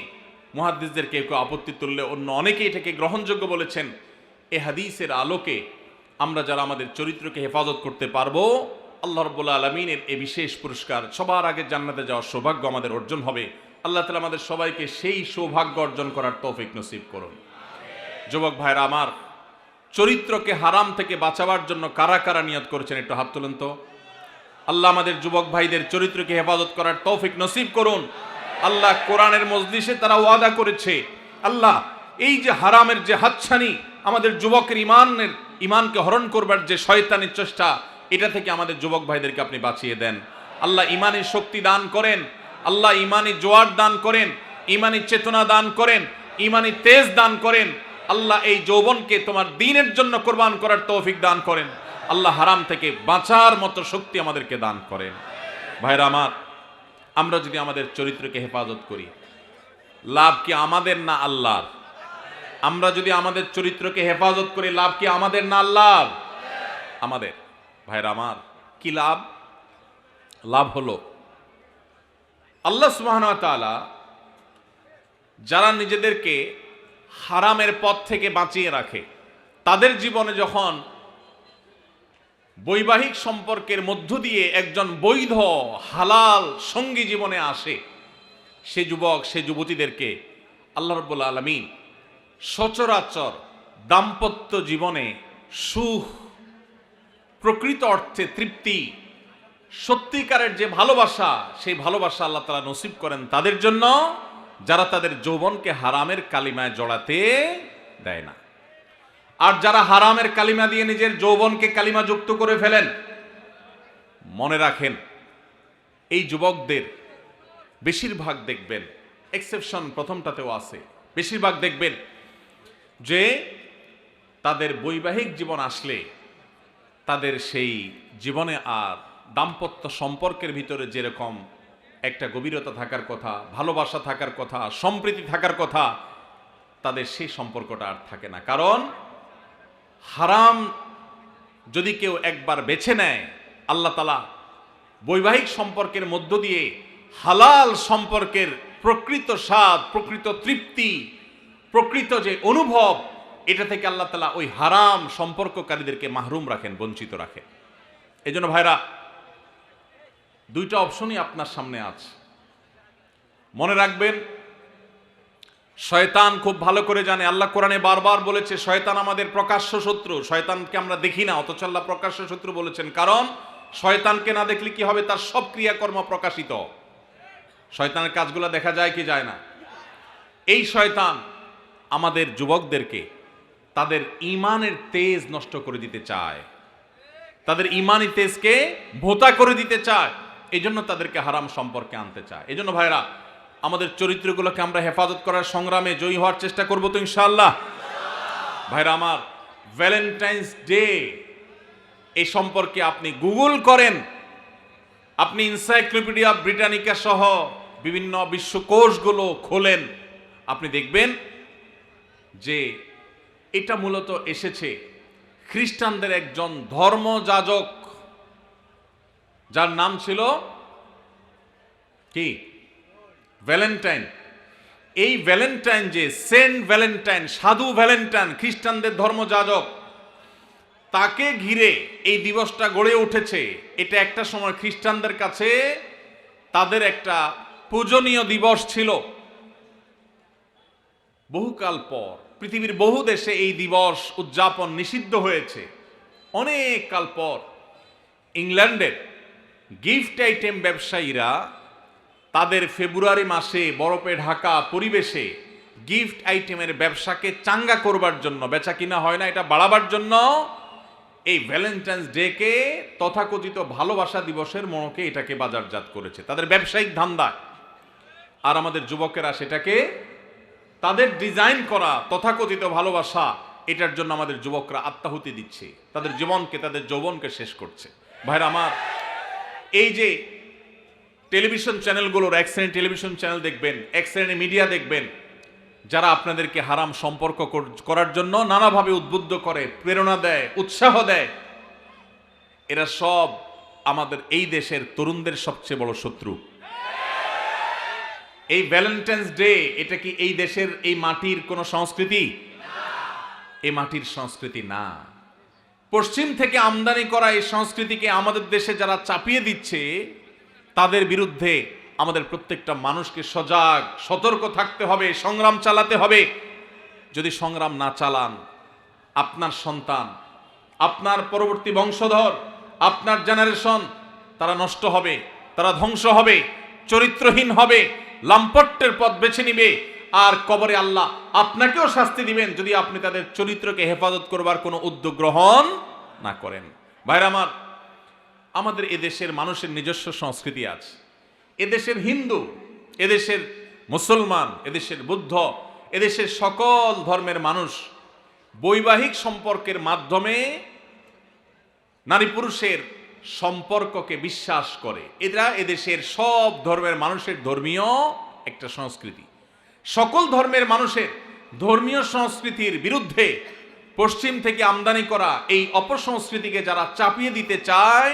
Speaker 1: মুহাদ্দিসদের কেউ কেউ আপত্তি তুললে অন্য অনেকেই এটাকে গ্রহণযোগ্য বলেছেন। এই হাদিসের আলোকে আমরা যারা আমাদের চরিত্রকে হেফাজত করতে পারবো, আল্লাহ রাব্বুল আলামিনের এই বিশেষ পুরস্কার, সবার আগে জান্নাতে যাওয়ার সৌভাগ্য আমাদের অর্জন হবে। আল্লাহ তাআলা আমাদের সবাইকে সেই সৌভাগ্য অর্জন করার তৌফিক নসিব করুন। যুবক ভাইরা আমার, চরিত্রকে হারাম থেকে বাঁচাবার জন্য কারা কারা নিয়ত করেছেন একটু হাত তুলেন তো। আল্লাহ আমাদের যুবক ভাইদের চরিত্রকে হেফাজত করার তৌফিক নসিব করুন। আল্লাহ কোরআনের মজলিসে তারা ওয়াদা করেছে, আল্লাহ এই যে হারামের যে হাতছানি, আমাদের যুবকের ইমানকে হরণ করবার যে শয়তানের চেষ্টা, এটা থেকে আমাদের যুবক ভাইদেরকে আপনি বাঁচিয়ে দেন। আল্লাহ ইমানের শক্তি দান করেন, আল্লাহ ইমানি জোয়ার দান করেন, ইমানি চেতনা দান করেন, ইমানি তেজ দান করেন। আল্লাহ এই যৌবনকে তোমার দ্বীনের জন্য কোরবান করার তৌফিক দান করেন। আল্লাহ হারাম থেকে বাঁচার মতো শক্তি আমাদেরকে দান করেন। ভাইরা আমার, আমরা যদি আমাদের চরিত্রকে হেফাজত করি, লাভ কি আমাদের না আল্লাহর? আমরা যদি আমাদের চরিত্রকে হেফাজত করি, লাভ কি আমাদের না আল্লাহর? আমাদের। ভাইরা আমার, কি লাভ? লাভ হলো আল্লাহ সুবহানাহু ওয়া তাআলা যারা নিজেদেরকে হারামের পথ থেকে বাঁচিয়ে রাখে, তাদের জীবনে যখন বৈবাহিক সম্পর্কের মধ্য দিয়ে একজন বৈধ হালাল সঙ্গী জীবনে আসে, সে যুবক সে যুবতীদেরকে আল্লাহ রাব্বুল আলামিন সচরাচর দাম্পত্য জীবনে সুখ, প্রকৃত অর্থে তৃপ্তি, সত্যিকারের যে ভালোবাসা, সেই ভালোবাসা আল্লাহ তাআলা নসিব করেন তাদের জন্য যারা তাদের যৌবনকে হারামের কালিমায় জড়াতে দেয় না। আর যারা হারামের কালিমা দিয়ে নিজের যৌবনকে কালিমা যুক্ত করে ফেলেন, মনে রাখেন এই যুবকদের বেশিরভাগ দেখবেন, এক্সেপশন প্রথমটাতেও আছে, বেশিরভাগ দেখবেন যে তাদের বৈবাহিক জীবন আসলে তাদের সেই জীবনে আর দাম্পত্য সম্পর্কের ভিতরে যেরকম একটা গভীরতা থাকার কথা, ভালোবাসা থাকার কথা, সম্প্রীতি থাকার কথা, তাদের সেই সম্পর্কটা আর থাকে না। কারণ হারাম যদি কেউ একবার বেছে নেয়, আল্লাহ তাআলা বৈবাহিক সম্পর্কের মধ্য দিয়ে হালাল সম্পর্কের প্রকৃত স্বাদ, প্রকৃত তৃপ্তি, প্রকৃত যে অনুভব, এটা থেকে আল্লাহ তাআলা ওই হারাম সম্পর্ককারীদেরকে মাহরুম রাখেন, বঞ্চিত রাখেন। এই জন্য ভাইরা, দুইটা অপশনই আপনার সামনে আছে। মনে রাখবেন, শয়তান খুব ভালো করে জানে, আল্লাহ কোরআনে বারবার বলেছে শয়তান আমাদের প্রকাশ্য শত্রু। শয়তানকে আমরা দেখি না, অথচ আল্লাহ প্রকাশ্য শত্রু বলেছেন। কারণ শয়তানকে না দেখলে কি হবে? তার সব ক্রিয়াকর্ম প্রকাশিত। শয়তানের কাজগুলো দেখা যায় কি যায় না? এই শয়তান আমাদের যুবকদেরকে তাদের ঈমানের তেজ নষ্ট করে দিতে চায়, তাদের ঈমানি তেজকে ভোঁতা করে দিতে চায়, এই জন্য তাদেরকে হারাম সম্পর্কে আনতে চায়। এই জন্য ভাইরা, আমাদের চরিত্রগুলোকে আমরা হেফাজত করার সংগ্রামে জয়ী হওয়ার চেষ্টা করবো তো ইনশাআল্লাহ। ভাইরা আমার, ভ্যালেন্টাইন্স ডে এই সম্পর্কে আপনি গুগল করেন, আপনি এনসাইক্লোপিডিয়া ব্রিটানিকা সহ বিভিন্ন বিশ্বকোষগুলো খোলেন, আপনি দেখবেন যে এটা মূলত এসেছে খ্রিস্টানদের একজন ধর্মযাজক, যার নাম ছিল কি? ভ্যালেন্টাইন। এই ভ্যালেন্টাইন, যে সেন্ট ভ্যালেন্টাইন, সাধু ভ্যালেন্টাইন, খ্রিস্টানদের ধর্মযাজক, তাকে ঘিরে এই দিবসটা গড়ে উঠেছে। এটা একটা সময় খ্রিস্টানদের কাছে তাদের একটা পূজনীয় দিবস ছিল। বহুকাল পর পৃথিবীর বহু দেশে এই দিবস উদযাপন নিষিদ্ধ হয়েছে। অনেক কাল পর ইংল্যান্ডের গিফট আইটেম ব্যবসায়ীরা তাদের ফেব্রুয়ারি মাসে বরফে ঢাকা পরিবেশে গিফট আইটেমের ব্যবসাকে চাঙ্গা করবার জন্য, বেচা কিনা হয় না এটা বাড়াবার জন্য, এই ভ্যালেন্টাইন্স ডেকে তথাকথিত ভালোবাসা দিবসের মনোকে এটাকে বাজারজাত করেছে তাদের ব্যবসায়িক ধান্দা। আর আমাদের যুবকেরা সেটাকে তাদের ডিজাইন করা তথাকথিত ভালোবাসা, এটার জন্য আমাদের যুবকরা আত্মাহুতি দিচ্ছে, তাদের জীবনকে, তাদের যৌবনকে শেষ করছে। ভাইরা আমার, এই যে টেলিভিশন চ্যানেলগুলোর, এক শ্রেণীর টেলিভিশন চ্যানেল দেখবেন, এক শ্রেণীর মিডিয়া দেখবেন, যারা আপনাদেরকে হারাম সম্পর্ক করার জন্য নানাভাবে উদ্বুদ্ধ করে, প্রেরণা দেয়, উৎসাহ দেয়, এরা সব আমাদের এই দেশের তরুণদের সবচেয়ে বড় শত্রু। এই ভ্যালেন্টাইন্স ডে, এটা কি এই দেশের, এই মাটির কোনো সংস্কৃতি? এই মাটির সংস্কৃতি না। পশ্চিম থেকে আমদানি করা এই সংস্কৃতিকে আমাদের দেশে যারা চাপিয়ে দিচ্ছে, তাদের বিরুদ্ধে আমাদের প্রত্যেকটা মানুষকে সজাগ, সতর্ক থাকতে হবে, সংগ্রাম চালাতে হবে। যদি সংগ্রাম না চালান, আপনার সন্তান, আপনার পরবর্তী বংশধর, আপনার জেনারেশন, তারা নষ্ট হবে, তারা ধ্বংস হবে, চরিত্রহীন হবে, লাম্পট্যের পথ বেছে নিবে, আর কবরে আল্লাহ আপনাকেও শাস্তি দিবেন যদি আপনি তাদের চরিত্রকে হেফাজত করবার কোনো উদ্যোগ গ্রহণ না করেন। ভাইরা আমার, আমাদের এদেশের মানুষের নিজস্ব সংস্কৃতি আছে। এদেশের হিন্দু, এদেশের মুসলমান, এদেশের বুদ্ধ, এদেশের সকল ধর্মের মানুষ বৈবাহিক সম্পর্কের মাধ্যমে নারী পুরুষের সম্পর্ককে বিশ্বাস করে। এরা এদেশের সব ধর্মের মানুষের ধর্মীয় একটা সংস্কৃতি। সকল ধর্মের মানুষের ধর্মীয় সংস্কৃতির বিরুদ্ধে পশ্চিম থেকে আমদানি করা এই অপসংস্কৃতিকে যারা চাপিয়ে দিতে চায়,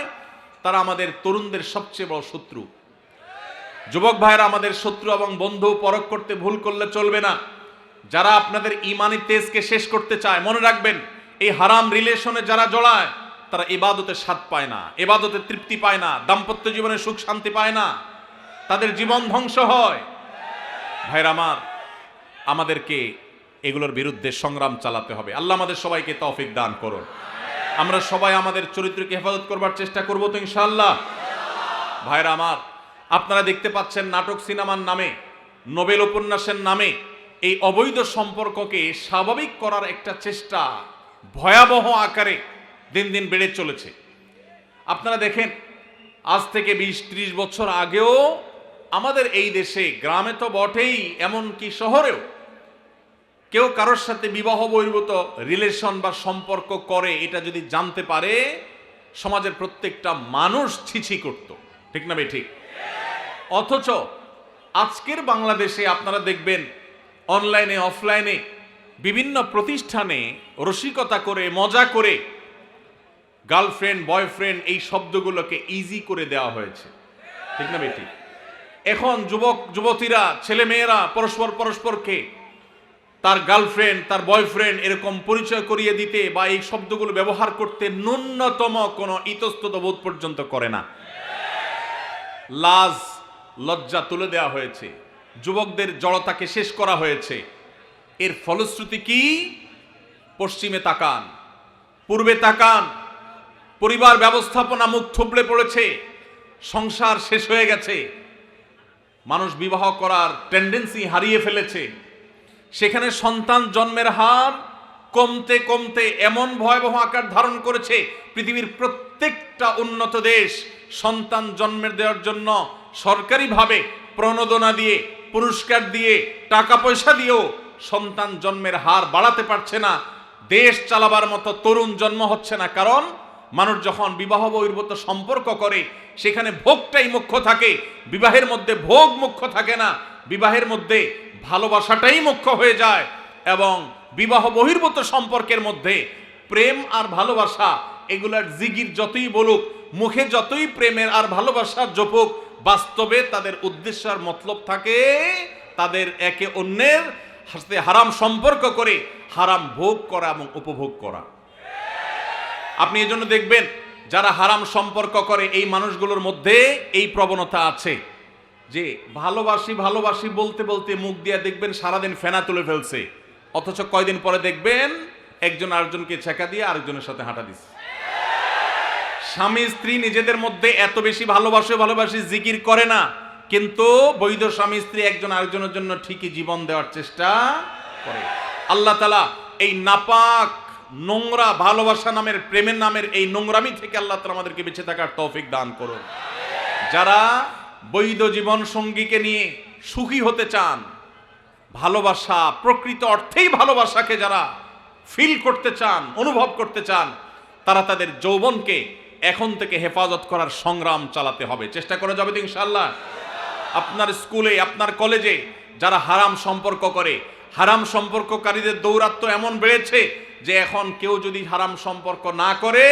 Speaker 1: তারা আমাদের তরুণদের সবচেয়ে বড় শত্রু। যুবক ভাইরা, আমাদের শত্রু এবং বন্ধু পরখ করতে ভুল করলে চলবে না। যারা আপনাদের ঈমানি তেজকে শেষ করতে চায়, মনে রাখবেন, এই হারাম রিলেশনে যারা জড়ায় তারা ইবাদতের স্বাদ পায় না, ইবাদতের তৃপ্তি পায় না, দাম্পত্য জীবনে সুখ শান্তি পায় না, তাদের জীবন ধ্বংস হয়। ভাইরা আমার, আমাদেরকে এগুলোর বিরুদ্ধে সংগ্রাম চালাতে হবে। আল্লাহ আমাদের সবাইকে তৌফিক দান করুন। আমরা সবাই আমাদের চরিত্রকে হেফাজত করবার চেষ্টা করব তো ইনশাআল্লাহ। ভাইরা আমার, আপনারা দেখতে পাচ্ছেন নাটক সিনেমার নামে, নোবেল উপন্যাসের নামে এই অবৈধ সম্পর্ককে স্বাভাবিক করার একটা চেষ্টা ভয়াবহ আকারে দিন দিন বেড়ে চলেছে। আপনারা দেখেন, আজ থেকে 20-30 বছর আগেও আমাদের এই দেশে, গ্রামে তো বটেই, এমনকি শহরেও কেউ কারোর সাথে বিবাহ বহির্ভূত রিলেশন বা সম্পর্ক করে, এটা যদি জানতে পারে সমাজের প্রত্যেকটা মানুষ ছিছি করত, ঠিক না ভাই? ঠিক। অথচ আজকের বাংলাদেশে আপনারা দেখবেন অনলাইনে অফলাইনে বিভিন্ন প্রতিষ্ঠানে রসিকতা করে, মজা করে গার্লফ্রেন্ড বয়ফ্রেন্ড এই শব্দগুলোকে ইজি করে দেওয়া হয়েছে, ঠিক না ভাই? ঠিক। এখন যুবক যুবতীরা, ছেলে মেয়েরা পরস্পরকে তার গার্লফ্রেন্ড, তার বয়ফ্রেন্ড এরকম পরিচয় করিয়ে দিতে বা এই শব্দগুলো ব্যবহার করতে ন্যূনতম কোনো ইতস্তত বোধ পর্যন্ত করে না। লাজ লজ্জা তুলে দেওয়া হয়েছে, যুবকদের জড়তাকে শেষ করা হয়েছে। এর ফলশ্রুতি কি? পশ্চিমে তাকান, পূর্বে তাকান, পরিবার ব্যবস্থাপনা মুখ থুবড়ে পড়েছে, সংসার শেষ হয়ে গেছে, মানুষ বিবাহ করার টেন্ডেন্সি হারিয়ে ফেলেছে। সেখানে সন্তান জন্মের হার কমতে কমতে এমন ভয়াবহ আকার ধারণ করেছে, পৃথিবীর প্রত্যেকটা উন্নত দেশ সন্তান জন্মের দেওয়ার জন্য সরকারিভাবে প্রণোদনা দিয়ে, পুরস্কার দিয়ে, টাকা পয়সা দিয়েও সন্তান জন্মের হার বাড়াতে পারছে না। দেশ চালাবার মতো তরুণ জন্ম হচ্ছে না, কারণ মানুষ যখন বিবাহ বহির্ভূত সম্পর্ক করে সেখানে ভোগটাই মুখ্য থাকে, বিবাহের মধ্যে ভোগ মুখ্য থাকে না, বিবাহের মধ্যে ভালোবাসাটাই মুখ্য হয়ে যায়। এবং বিবাহ বহির্ভূত সম্পর্কের মধ্যে প্রেম আর ভালোবাসা এগুলার জিগির যতই বলুক, মুখে যতই প্রেমের আর ভালোবাসার জপুক, বাস্তবে তাদের উদ্দেশ্য আর মতলব থাকে তাদের একে অন্যের সাথে হারাম সম্পর্ক করে হারাম ভোগ করা এবং উপভোগ করা। আপনি এজন্য দেখবেন যারা হারাম সম্পর্ক করে এই মানুষগুলোর মধ্যে এই প্রবণতা আছে যে ভালোবাসি ভালোবাসি বলতে বলতে মুখ দিয়ে দেখবেন সারাদিন ফেনা তুলে ফেলছে, অথচ কয়দিন পরে দেখবেন একজন আরেকজনকে ছেঁকা দিয়ে আরেকজনের সাথে হাঁটা দিচ্ছে। স্বামী স্ত্রী নিজেদের মধ্যে এত বেশি ভালোবাসি জিকির করে না, কিন্তু বৈধ স্বামী স্ত্রী একজন আরেকজনের জন্য ঠিকই জীবন দেওয়ার চেষ্টা করে। আল্লাহ তাআলা এই নাপাক নোংরা ভালোবাসা নামের, প্রেমের নামের এই নোংরামি থেকে আল্লাহ তাআলা আমাদেরকে বেঁচে থাকার তৌফিক দান করুন। যারা বৈধ জীবন সঙ্গীকে নিয়ে সুখী হতে চান, ভালোবাসা প্রকৃত অর্থেই ভালোবাসাকে যারা ফিল করতে চান, অনুভব করতে চান, তারা তাদের যৌবনকে এখন থেকে হেফাজত করার সংগ্রাম চালাতে হবে। চেষ্টা করা যাবে তো ইনশাআল্লাহ। আপনার স্কুলে, আপনার কলেজে যারা হারাম সম্পর্ক করে, হারাম সম্পর্ককারীদের দৌরাত্ম্য এমন বেড়েছে যে এখন কেউ যদি হারাম সম্পর্ক না করে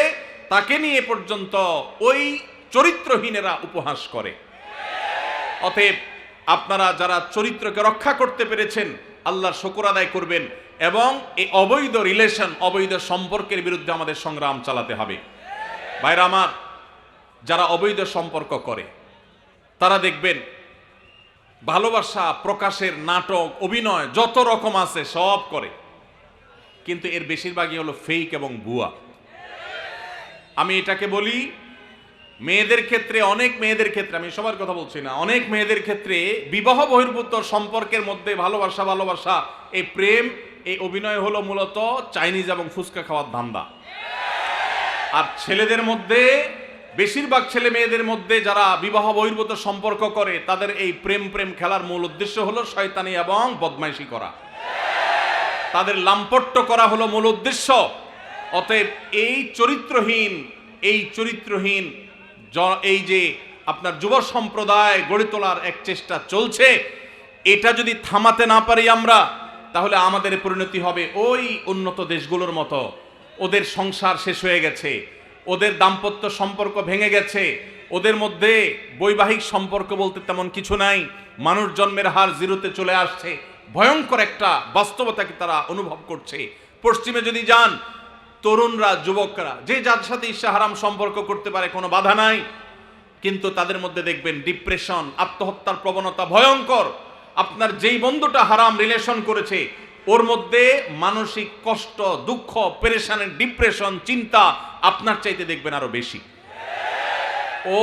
Speaker 1: তাকে নিয়ে পর্যন্ত ওই চরিত্রহীনেরা উপহাস করে। অতএব আপনারা যারা চরিত্রকে রক্ষা করতে পেরেছেন আল্লাহর শুকর আদায় করবেন এবং এই অবৈধ রিলেশন, অবৈধ সম্পর্কের বিরুদ্ধে আমাদের সংগ্রাম চালাতে হবে। ভাইরা আমার, যারা অবৈধ সম্পর্ক করে তারা দেখবেন ভালোবাসা প্রকাশের নাটক, অভিনয় যত রকম আছে সব করে, কিন্তু এর বেশিরভাগই হলো ফেক এবং ভুয়া। আমি এটাকে বলি মেয়েদের ক্ষেত্রে, অনেক মেয়েদের ক্ষেত্রে, আমি সবার কথা বলছি না, অনেক মেয়েদের ক্ষেত্রে বিবাহ বহির্ভূত সম্পর্কের মধ্যে ভালোবাসা এই প্রেম, এই অভিনয় হলো মূলত চাইনিজ এবং ফুচকা খাওয়ার ধান্দা। আর ছেলেদের মধ্যে, বেশিরভাগ ছেলে মেয়েদের মধ্যে যারা বিবাহ বহির্ভূত সম্পর্ক করে তাদের এই প্রেম খেলার মূল উদ্দেশ্য হলো শয়তানি এবং বদমাইশি করা, তাদের লাম্পট্য করা হলো মূল উদ্দেশ্য। অতএব এই চরিত্রহীন এই যে আপনার যুব সম্প্রদায় গড়ে তোলার এক চেষ্টা চলছে, এটা যদি থামাতে না পারি আমরা, তাহলে আমাদের পরিণতি হবে ওই উন্নত দেশগুলোর মতো। ওদের সংসার শেষ হয়ে গেছে, ওদের দাম্পত্য সম্পর্ক ভেঙে গেছে, ওদের মধ্যে বৈবাহিক সম্পর্ক বলতে তেমন কিছু নাই, মানুষ জন্মের হার জিরোতে চলে আসছে, ভয়ঙ্কর একটা বাস্তবতাকে তারা অনুভব করছে। পশ্চিমে যদি যান, তরুণরা, যুবকরা যে যার সাথে ইচ্ছা হারাম সম্পর্ক করতে পারে, কোনো বাধা নাই। কিন্তু তাদের মধ্যে দেখবেন ডিপ্রেশন, আত্মহত্যার প্রবণতা ভয়ঙ্কর। আপনার যেই বন্ধুটা হারাম রিলেশন করেছে ওর মধ্যে মানসিক কষ্ট, দুঃখ, পেরেশানের, ডিপ্রেশন, চিন্তা আপনার চাইতে দেখবেন আরো বেশি। ও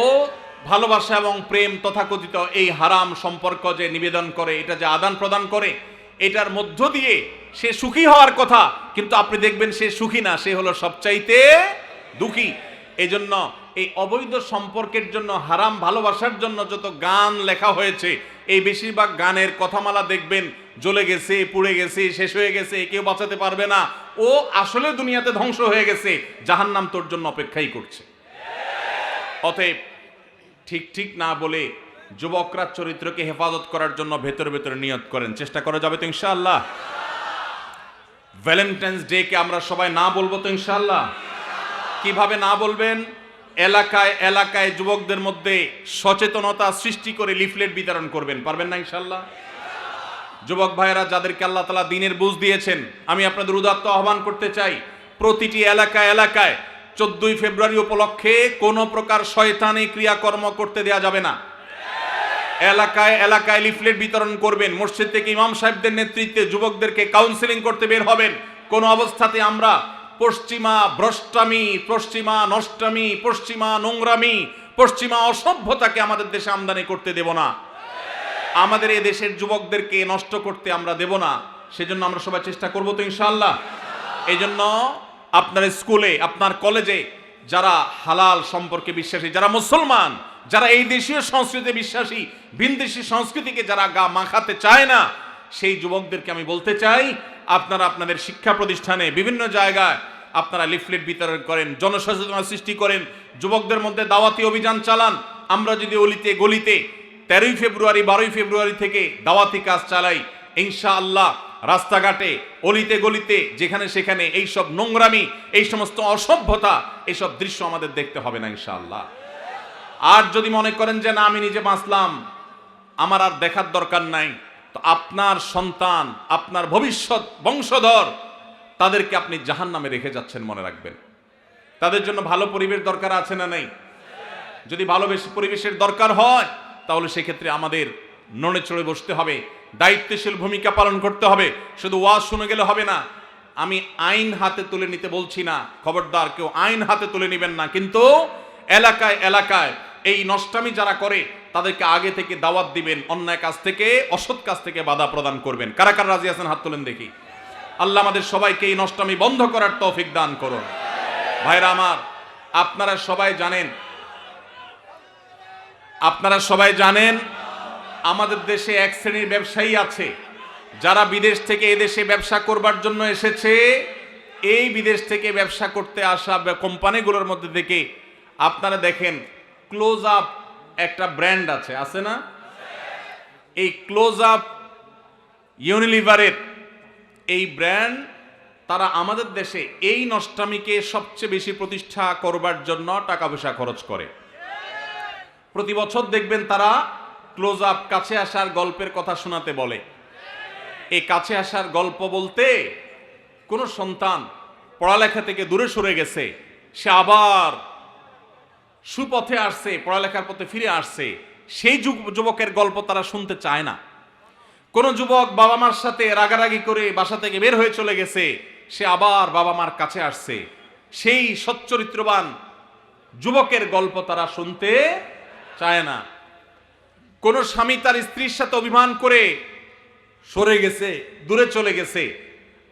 Speaker 1: ভালোবাসা এবং প্রেম তথাকথিত এই হারাম সম্পর্ক যে নিবেদন করে, এটা যে আদান প্রদান করে, এটার মধ্য দিয়ে সে সুখী হওয়ার কথা, কিন্তু আপনি দেখবেন সে সুখী না, সে হলো সবচাইতে দুঃখী। এই জন্য এই অবৈধ সম্পর্কের জন্য, হারাম ভালোবাসার জন্য যত গান লেখা হয়েছে, এই বেশিরভাগ গানের কথামালা দেখবেন জ্বলে গেছে, পুড়ে গেছে, শেষ হয়ে গেছে, কেউ বাঁচাতে পারবে না, ও আসলে দুনিয়াতে ধ্বংস হয়ে গেছে, জাহান্নাম তোর জন্য অপেক্ষাই করছে। অতএব ঠিক ঠিক না বলে যুবকরা চরিত্রকে হেফাজত করার জন্য ভেতরে ভেতরে নিয়ত করেন, চেষ্টা করা যাবে তো ইনশাআল্লাহ। ভ্যালেন্টাইন্স ডে কে আমরা সবাই না বলবো তো ইনশাআল্লাহ। কিভাবে না বলবেন? এলাকায় এলাকায় যুবকদের মধ্যে সচেতনতা সৃষ্টি করে লিফলেট বিতরণ করবেন, পারবেন না ইনশাআল্লাহ? যুবক ভাইয়েরা যাদেরকে আল্লাহ তাআলা দ্বীনের বুঝ দিয়েছেন, আমি আপনাদের উদাত্ত আহ্বান করতে চাই, প্রতিটি এলাকায় এলাকায় 14ই ফেব্রুয়ারি উপলক্ষে কোনো প্রকার শয়তানি ক্রিয়াকর্ম করতে দেয়া যাবে না। এলাকায় এলাকায় লিফলেট বিতরণ করবেন, মসজিদ থেকে ইমাম সাহেবদের নেতৃত্বে যুবকদেরকে কাউন্সেলিং করতে বের হবেন। কোন অবস্থাতে আমরা পশ্চিমা ভ্রষ্টামি, পশ্চিমা নষ্টামি, পশ্চিমা নোংরামি, পশ্চিমা অসভ্যতাকে আমাদের দেশে আমদানি করতে দেব না। আমাদের এই দেশের যুবকদেরকে নষ্ট করতে আমরা দেব না। সেজন্য আমরা সবাই চেষ্টা করব তো ইনশাআল্লাহ। এই জন্য আপনার স্কুলে, আপনার কলেজে যারা হালাল সম্পর্কে বিশ্বাসী, যারা মুসলমান, যারা এই দেশীয় সংস্কৃতিতে বিশ্বাসী, ভিনদেশী সংস্কৃতিকে যারা গা মাখাতে চায় না, সেই যুবকদেরকে আমি বলতে চাই, আপনারা আপনাদের শিক্ষা প্রতিষ্ঠানে বিভিন্ন জায়গায় আপনারা লিফলেট বিতরণ করেন, জনসচেতনতা সৃষ্টি করেন, যুবকদের মধ্যে দাওয়াতি অভিযান চালান। আমরা যদি অলিতে গলিতে 13ই ফেব্রুয়ারি 12ই ফেব্রুয়ারি থেকে দাওয়াতি কাজ চালাই, ইনশাআল্লাহ রাস্তাঘাটে অলিতে গলিতে যেখানে সেখানে এইসব নোংরামি, এই সমস্ত অসভ্যতা, এইসব দৃশ্য আমাদের দেখতে হবে না ইনশাআল্লাহ। আর যদি মনে করেন যে না আমি নিজে বাঁচলাম, আমার আর দেখার দরকার নাই, তো আপনার সন্তান, আপনার ভবিষ্যৎ বংশধর, তাদেরকে আপনি জাহান্নামে রেখে যাচ্ছেন, মনে রাখবেন। তাদের জন্য ভালো পরিবেশ দরকার আছে না নাই? যদি ভালো পরিবেশের দরকার হয়, তাহলে সেক্ষেত্রে আমাদের নড়ে চড়ে বসতে হবে, দায়িত্বশীল ভূমিকা পালন করতে হবে। শুধু ওয়াজ শুনে গেলে হবে না। আমি আইন হাতে তুলে নিতে বলছি না, খবরদার কেউ আইন হাতে তুলে নেবেন না, কিন্তু এলাকায় এলাকায় এই নষ্টামি যারা করে তাদেরকে আগে থেকে দাওয়াত দিবেন, অন্যায় কাজ থেকে, অসৎ কাজ থেকে বাধা প্রদান করবেন। কারা কারা রাজি আছেন হাত তোলেন দেখি। আল্লাহ আমাদের সবাইকে এই নষ্টামি বন্ধ করার তৌফিক দান করুন। ভাইরা আমার, আপনারা সবাই জানেন আমাদের দেশে এক শ্রেণীর ব্যবসায়ী আছে যারা বিদেশ থেকে এদেশে ব্যবসা করবার জন্য এসেছে। এই বিদেশ থেকে ব্যবসা করতে আসা কোম্পানিগুলোর মধ্যে থেকে আপনারা দেখেন ক্লোজ আপ একটা ব্র্যান্ড আছে না? এই ক্লোজ আপ ইউনিলিভারের এই ব্র্যান্ড, তারা আমাদের দেশে এই নষ্টামিকে সবচেয়ে বেশি প্রতিষ্ঠা করবার জন্য টাকা পয়সা খরচ করে। প্রতি বছর দেখবেন তারা ক্লোজ আপ কাছে আসার গল্পের কথা শোনাতে বলে। এই কাছে আসার গল্প বলতে, কোন সন্তান পড়ালেখা থেকে দূরে সরে গেছে, সে আবার সুপথে আসছে, পড়ালেখার পথে ফিরে আসছে, সেই যুবকের গল্প তারা শুনতে চায় না। কোন যুবক বাবা মার সাথে রাগারাগি করে বাসা থেকে বের হয়ে চলে গেছে, সে আবার বাবা মার কাছে আসছে, সেই সচ্চরিত্রবান যুবকের গল্প তারা শুনতে চায় না। কোন স্বামী তার স্ত্রীর সাথে অভিমান করে সরে গেছে, দূরে চলে গেছে,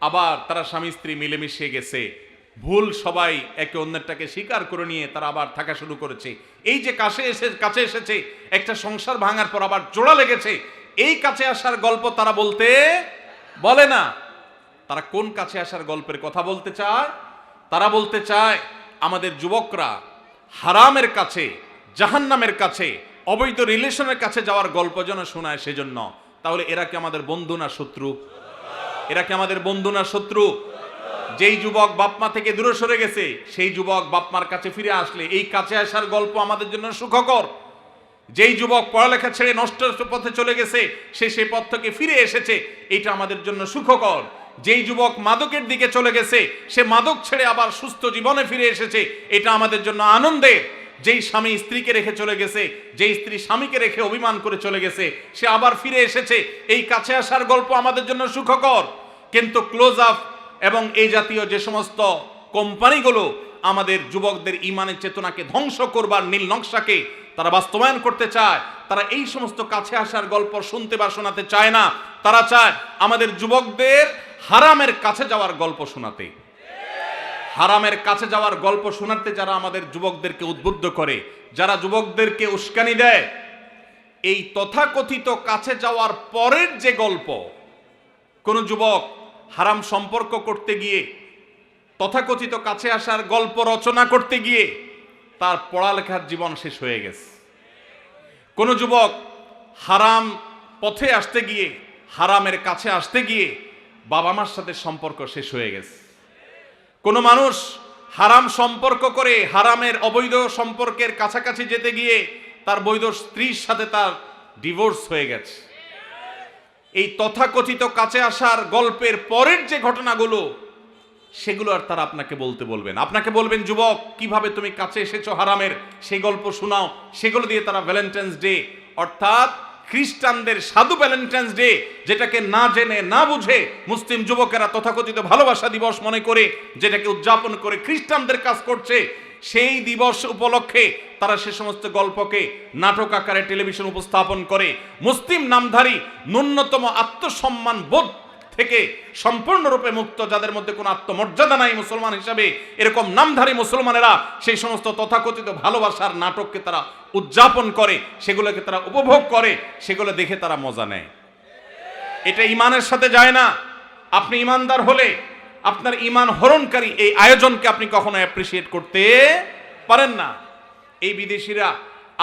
Speaker 1: আবার তারা স্বামী স্ত্রী মিলেমিশে গেছে, ভুল সবাই একে অন্যটাকে স্বীকার করে নিয়ে তারা আবার থাকা শুরু করেছে। এই যে কাছে এসেছে, একটা সংসার ভাঙার পর আবার জোড়া লেগেছে, এই কাছে আসার গল্প তারা বলে না। তারা কোন কাছে আসার গল্পের কথা বলতে চায়? তারা বলতে চায় আমাদের যুবকরা হারামের কাছে, জাহান্নামের কাছে, অবৈধ রিলেশনের কাছে যাওয়ার গল্প যেন শোনায়, সেজন্য। তাহলে এরা কি আমাদের বন্ধু না শত্রু? এরা কি আমাদের বন্ধু না শত্রু? যেই যুবক বাপমা থেকে দূরে সরে গেছে, সেই যুবক বাপমার কাছে ফিরে আসলে এই কাছে আসার গল্প আমাদের জন্য সুখকর। যেই যুবক পড়ালেখা ছেড়ে নষ্ট পথে চলে গেছে, সে সেই পথ থেকে ফিরে এসেছে, এটা আমাদের জন্য সুখকর। যেই যুবক মাদকের দিকে চলে গেছে সে মাদক ছেড়ে আবার সুস্থ জীবনে ফিরে এসেছে, এটা আমাদের জন্য আনন্দের। যেই স্বামী স্ত্রীকে রেখে চলে গেছে, যেই স্ত্রী স্বামীকে রেখে অভিমান করে চলে গেছে, সে আবার ফিরে এসেছে, এই কাছে আসার গল্প আমাদের জন্য সুখকর। কিন্তু ক্লোজ আপ এবং এই জাতীয় যে সমস্ত কোম্পানিগুলো আমাদের যুবকদের ইমানের চেতনাকে ধ্বংস করবার নীল নকশাকে তারা বাস্তবায়ন করতে চায়, তারা এই সমস্ত কাছে আসার গল্প শুনতে বা শোনাতে চায় না। তারা চায় আমাদের যুবকদের হারামের কাছে যাওয়ার গল্প শোনাতে। হারামের কাছে যাওয়ার গল্প শোনাতে যারা আমাদের যুবকদেরকে উদ্বুদ্ধ করে, যারা যুবকদেরকে উস্কানি দেয়, এই তথাকথিত কাছে যাওয়ার পরের যে গল্প, কোন যুবক হারাম সম্পর্ক করতে গিয়ে, তথাকথিত কাছে আসার গল্প রচনা করতে গিয়ে তার পড়ালেখার জীবন শেষ হয়ে গেছে। কোন যুবক হারাম পথে আসতে গিয়ে, হারামের কাছে আসতে গিয়ে বাবা মার সাথে সম্পর্ক শেষ হয়ে গেছে। কোন মানুষ হারাম সম্পর্ক করে হারামের অবৈধ সম্পর্কের কাছাকাছি যেতে গিয়ে তার বৈধ স্ত্রীর সাথে তার ডিভোর্স হয়ে গেছে। এই তথাকথিত কাছে আসার গল্পের পরের যে ঘটনাগুলো, সেগুলো আর তারা আপনাকে বলতে বলবেন। আপনাকে বলবেন, যুবক কিভাবে তুমি কাছে এসেছো হারামের, সেই গল্প শোনাও। সেগুলো দিয়ে তারা ভ্যালেন্টাইন্স ডে, অর্থাৎ খ্রিস্টানদের সাধু ভ্যালেন্টাইন্স ডে, যেটাকে না জেনে না বুঝে মুসলিম যুবকেরা তথাকথিত ভালোবাসা দিবস মনে করে যেটাকে উদযাপন করে খ্রিস্টানদের কাজ করছে, সেই দিবস উপলক্ষে তারা সে সমস্ত গল্পকে নাটক আকারে টেলিভিশন উপস্থাপন করে মুসলিম নামধারী ন্যূনতম আত্মসম্মান বোধ থেকে সম্পূর্ণরূপে মুক্ত, যাদের মধ্যে কোনো আত্মমর্যাদা নাই মুসলমান হিসাবে, এরকম নামধারী মুসলমানেরা সেই সমস্ত তথাকথিত ভালোবাসার নাটককে তারা উদযাপন করে, সেগুলোকে তারা উপভোগ করে, সেগুলো দেখে তারা মজা নেয়। এটা ইমানের সাথে যায় না। আপনি ইমানদার হলে আপনার ইমান হরণকারী এই আয়োজনকে আপনি কখনো অ্যাপ্রিসিয়েট করতে পারেন না। এই বিদেশিরা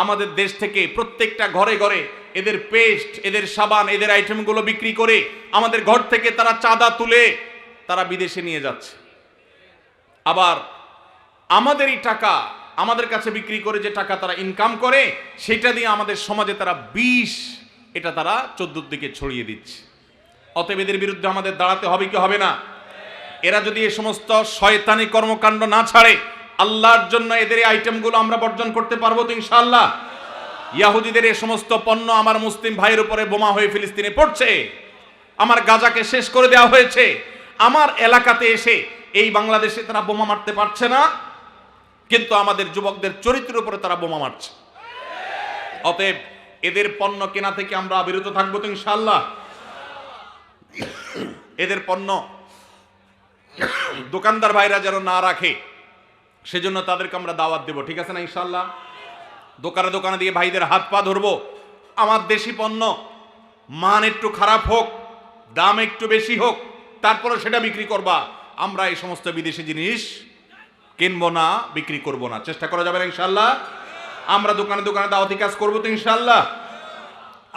Speaker 1: আমাদের দেশ থেকে প্রত্যেকটা ঘরে ঘরে এদের পেস্ট, এদের সাবান, এদের আইটেমগুলো বিক্রি করে আমাদের ঘর থেকে তারা চাঁদা তুলে তারা বিদেশে নিয়ে যাচ্ছে। আবার আমাদেরই টাকা আমাদের কাছে বিক্রি করে যে টাকা তারা ইনকাম করে, সেটা দিয়ে আমাদের সমাজে তারা বিষ, এটা তারা 14 দিকে ছড়িয়ে দিচ্ছে। অতএব এদের বিরুদ্ধে আমাদের দাঁড়াতে হবে কি হবে না? এরা যদি এই সমস্ত শয়তানি কর্মকাণ্ড না ছাড়ে, আল্লাহর জন্য এদের এই আইটেমগুলো আমরা বর্জন করতে পারবো তো ইনশাআল্লাহ? ইয়াহুদিদের এই সমস্ত পণ্য আমার মুসলিম ভাইয়ের উপরে বোমা হয়ে ফিলিস্তিনে পড়ছে, আমার গাজাকে শেষ করে দেওয়া হয়েছে, আমার এলাকাতে এসে এই বাংলাদেশে তারা বোমা মারতে পারছে না, কিন্তু আমাদের যুবকদের চরিত্রের উপরে তারা বোমা মারছে। অতএব এদের পণ্য কেনা থেকে আমরা বিরত থাকবো তো ইনশাআল্লাহ? এদের পণ্য দোকানদার ভাইরা যেন না রাখে, সেজন্য তাদেরকে আমরা দাওয়াত দেব, ঠিক আছে না ইনশাআল্লাহ? দোকানে দোকানে দিয়ে ভাইদের হাত পা ধরবো, আমার দেশি পণ্য মান একটু খারাপ হোক, দাম একটু বেশি হোক, তারপরে সেটা বিক্রি করবা। আমরা এই সমস্ত বিদেশি জিনিস কিনবো না, বিক্রি করব না। চেষ্টা করা যাবে না ইনশাআল্লাহ? আমরা দোকানে দোকানে দাওয়াতি কাজ করবো তো ইনশাআল্লাহ?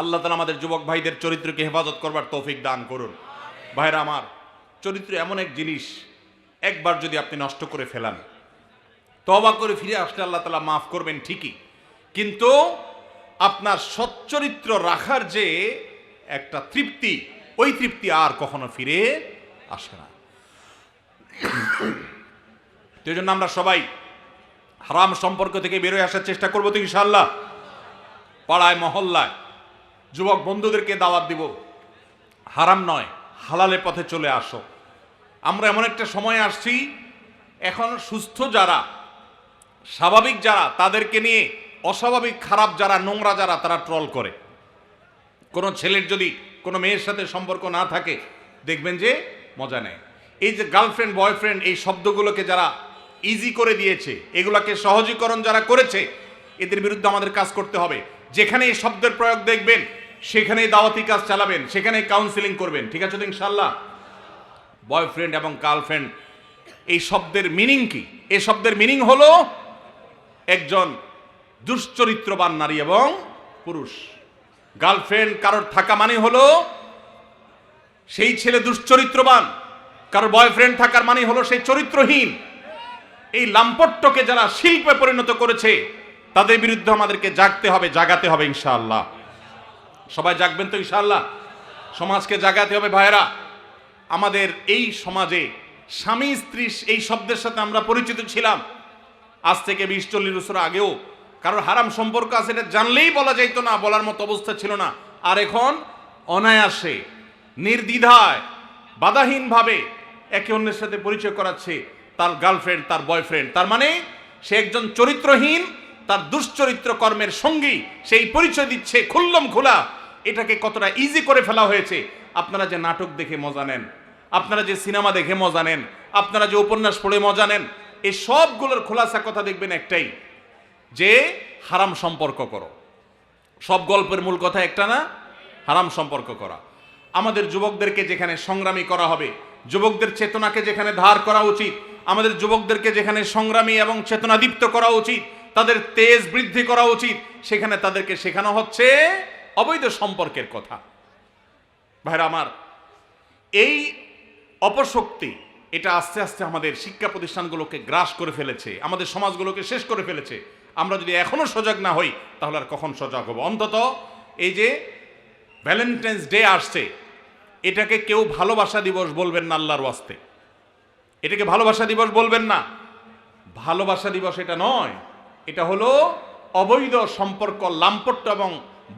Speaker 1: আল্লাহ তাআলা আমাদের যুবক ভাইদের চরিত্রকে হেফাজত করবার তৌফিক দান করুন। ভাইরা আমার, চরিত্র এমন এক জিনিস, একবার যদি আপনি নষ্ট করে ফেলান, তওবা করে ফিরে আসলে আল্লাহ তাআলা মাফ করবেন ঠিকই, কিন্তু আপনার সচ্চরিত্র রাখার যে একটা তৃপ্তি, ওই তৃপ্তি আর কখনো ফিরে আসে না। এই জন্য আমরা সবাই হারাম সম্পর্ক থেকে বেরোয় আসার চেষ্টা করবো তো ইনশাআল্লাহ? পাড়ায় মহল্লায় যুবক বন্ধুদেরকে দাওয়াত দিব, হারাম নয় হালালের পথে চলে আসো। আমরা এমন একটা সময় আসছি, এখন সুস্থ যারা, স্বাভাবিক যারা, তাদেরকে নিয়ে অস্বাভাবিক খারাপ যারা, নোংরা যারা, তারা ট্রল করে। কোনো ছেলের যদি কোনো মেয়ের সাথে সম্পর্ক না থাকে, দেখবেন যে মজা নেয়। এই যে গার্লফ্রেন্ড বয়ফ্রেন্ড, এই শব্দগুলোকে যারা ইজি করে দিয়েছে, এগুলাকে সহজীকরণ যারা করেছে, এদের বিরুদ্ধে আমাদের কাজ করতে হবে। যেখানে এই শব্দের প্রয়োগ দেখবেন, সেখানেই দাওয়াতি কাজ চালাবেন, সেখানেই কাউন্সিলিং করবেন, ঠিক আছে তো ইনশাআল্লাহ? বয়ফ্রেন্ড এবং গার্লফ্রেন্ড, এই শব্দের মিনিং কি? এই শব্দের মিনিং হলো একজন দুশ্চরিত্রবান নারী এবং পুরুষ। গার্লফ্রেন্ড কারোর থাকা মানে হলো সেই ছেলে দুশ্চরিত্রবান, কারোর বয়ফ্রেন্ড থাকার মানে হলো সেই চরিত্রহীন। এই লাম্পট্যকে যারা শিল্পে পরিণত করেছে, তাদের বিরুদ্ধে আমাদেরকে জাগতে হবে, জাগাতে হবে ইনশাআল্লাহ। সবাই জাগবেন তো ইনশাআল্লাহ? সমাজকে জাগাতে হবে ভাইরা। আমাদের এই সমাজে স্বামী স্ত্রী এই শব্দের সাথে আমরা পরিচিত ছিলাম আজ থেকে 20-40 বছর আগেও। কারণ হারাম সম্পর্ক আছে এটা জানলেই বলা যাইত না, বলার মতো অবস্থা ছিল না। আর এখন অনায়াসে নির্দ্বিধায় বাধাহীনভাবে একে অন্যের সাথে পরিচয় করাচ্ছে তার গার্লফ্রেন্ড, তার বয়ফ্রেন্ড। তার মানে সে একজন চরিত্রহীন, তার দুশ্চরিত্র কর্মের সঙ্গী সেই পরিচয় দিচ্ছে খুল্লম খোলা। এটাকে কতটা ইজি করে ফেলা হয়েছে। আপনারা যে নাটক দেখে মজা নেন, আপনারা যে সিনেমা দেখে মজা নেন, আপনারা যে উপন্যাস পড়ে মজা নেন, এই সবগুলোর খোলাসা কথা দেখবেন একটাই, যে হারাম সম্পর্ক করো। সব গল্পের মূল কথা একটা না, হারাম সম্পর্ক করা। আমাদের যুবকদেরকে যেখানে সংগ্রামী করা হবে, যুবকদের চেতনাকে যেখানে ধার করা উচিত, আমাদের যুবকদেরকে যেখানে সংগ্রামী এবং চেতনাদীপ্ত করা উচিত, তাদের তেজ বৃদ্ধি করা উচিত, সেখানে তাদেরকে শেখানো হচ্ছে অবৈধ সম্পর্কের কথা। ভাইরা আমার, এই অপশক্তি এটা আস্তে আস্তে আমাদের শিক্ষা প্রতিষ্ঠানগুলোকে গ্রাস করে ফেলেছে, আমাদের সমাজগুলোকে শেষ করে ফেলেছে। আমরা যদি এখনো সজাগ না হই তাহলে আর কখন সজাগ হব? অন্তত এই যে ভ্যালেন্টাইন্স ডে আসছে, এটাকে কেউ ভালোবাসা দিবস বলবেন না আল্লাহর ওয়াস্তে। এটাকে ভালোবাসা দিবস বলবেন না। ভালোবাসা দিবস এটা নয়, এটা হলো অবৈধ সম্পর্ক, লাম্পট্য এবং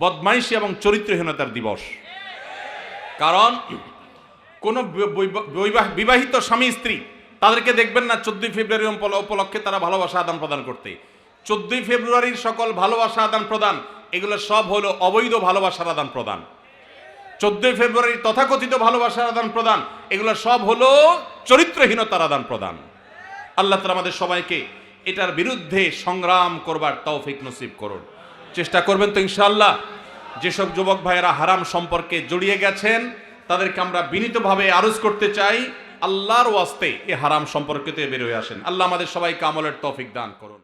Speaker 1: বদমাইশি এবং চরিত্রহীনতার দিবস। কারণ কোন বিবাহিত স্বামী স্ত্রী তাদেরকে দেখবেন না 14 ফেব্রুয়ারি উপলক্ষে তারা ভালোবাসা আদান প্রদান করতে। 14 ফেব্রুয়ারির সকল ভালোবাসা আদান প্রদান এগুলো সব হলো অবৈধ ভালোবাসার আদান প্রদান। 14 ফেব্রুয়ারির তথাকথিত ভালোবাসার আদান প্রদান এগুলো সব হলো চরিত্রহীনতার আদান প্রদান। আল্লাহ তাআলা আমাদের সবাইকে এটার বিরুদ্ধে সংগ্রাম করবার তৌফিক নসিব করুন। চেষ্টা করবেন তো ইনশাআল্লাহ। যেসব যুবক ভাইয়েরা হারাম সম্পর্কে জড়িয়ে গেছেন তাদেরকে আমরা বিনীতভাবে আরজ করতে চাই, আল্লাহর ওয়াস্তে এই হারাম সম্পর্কে বের হয়ে আসেন। আল্লাহ আমাদের সবাইকে আমলের তৌফিক দান করুন।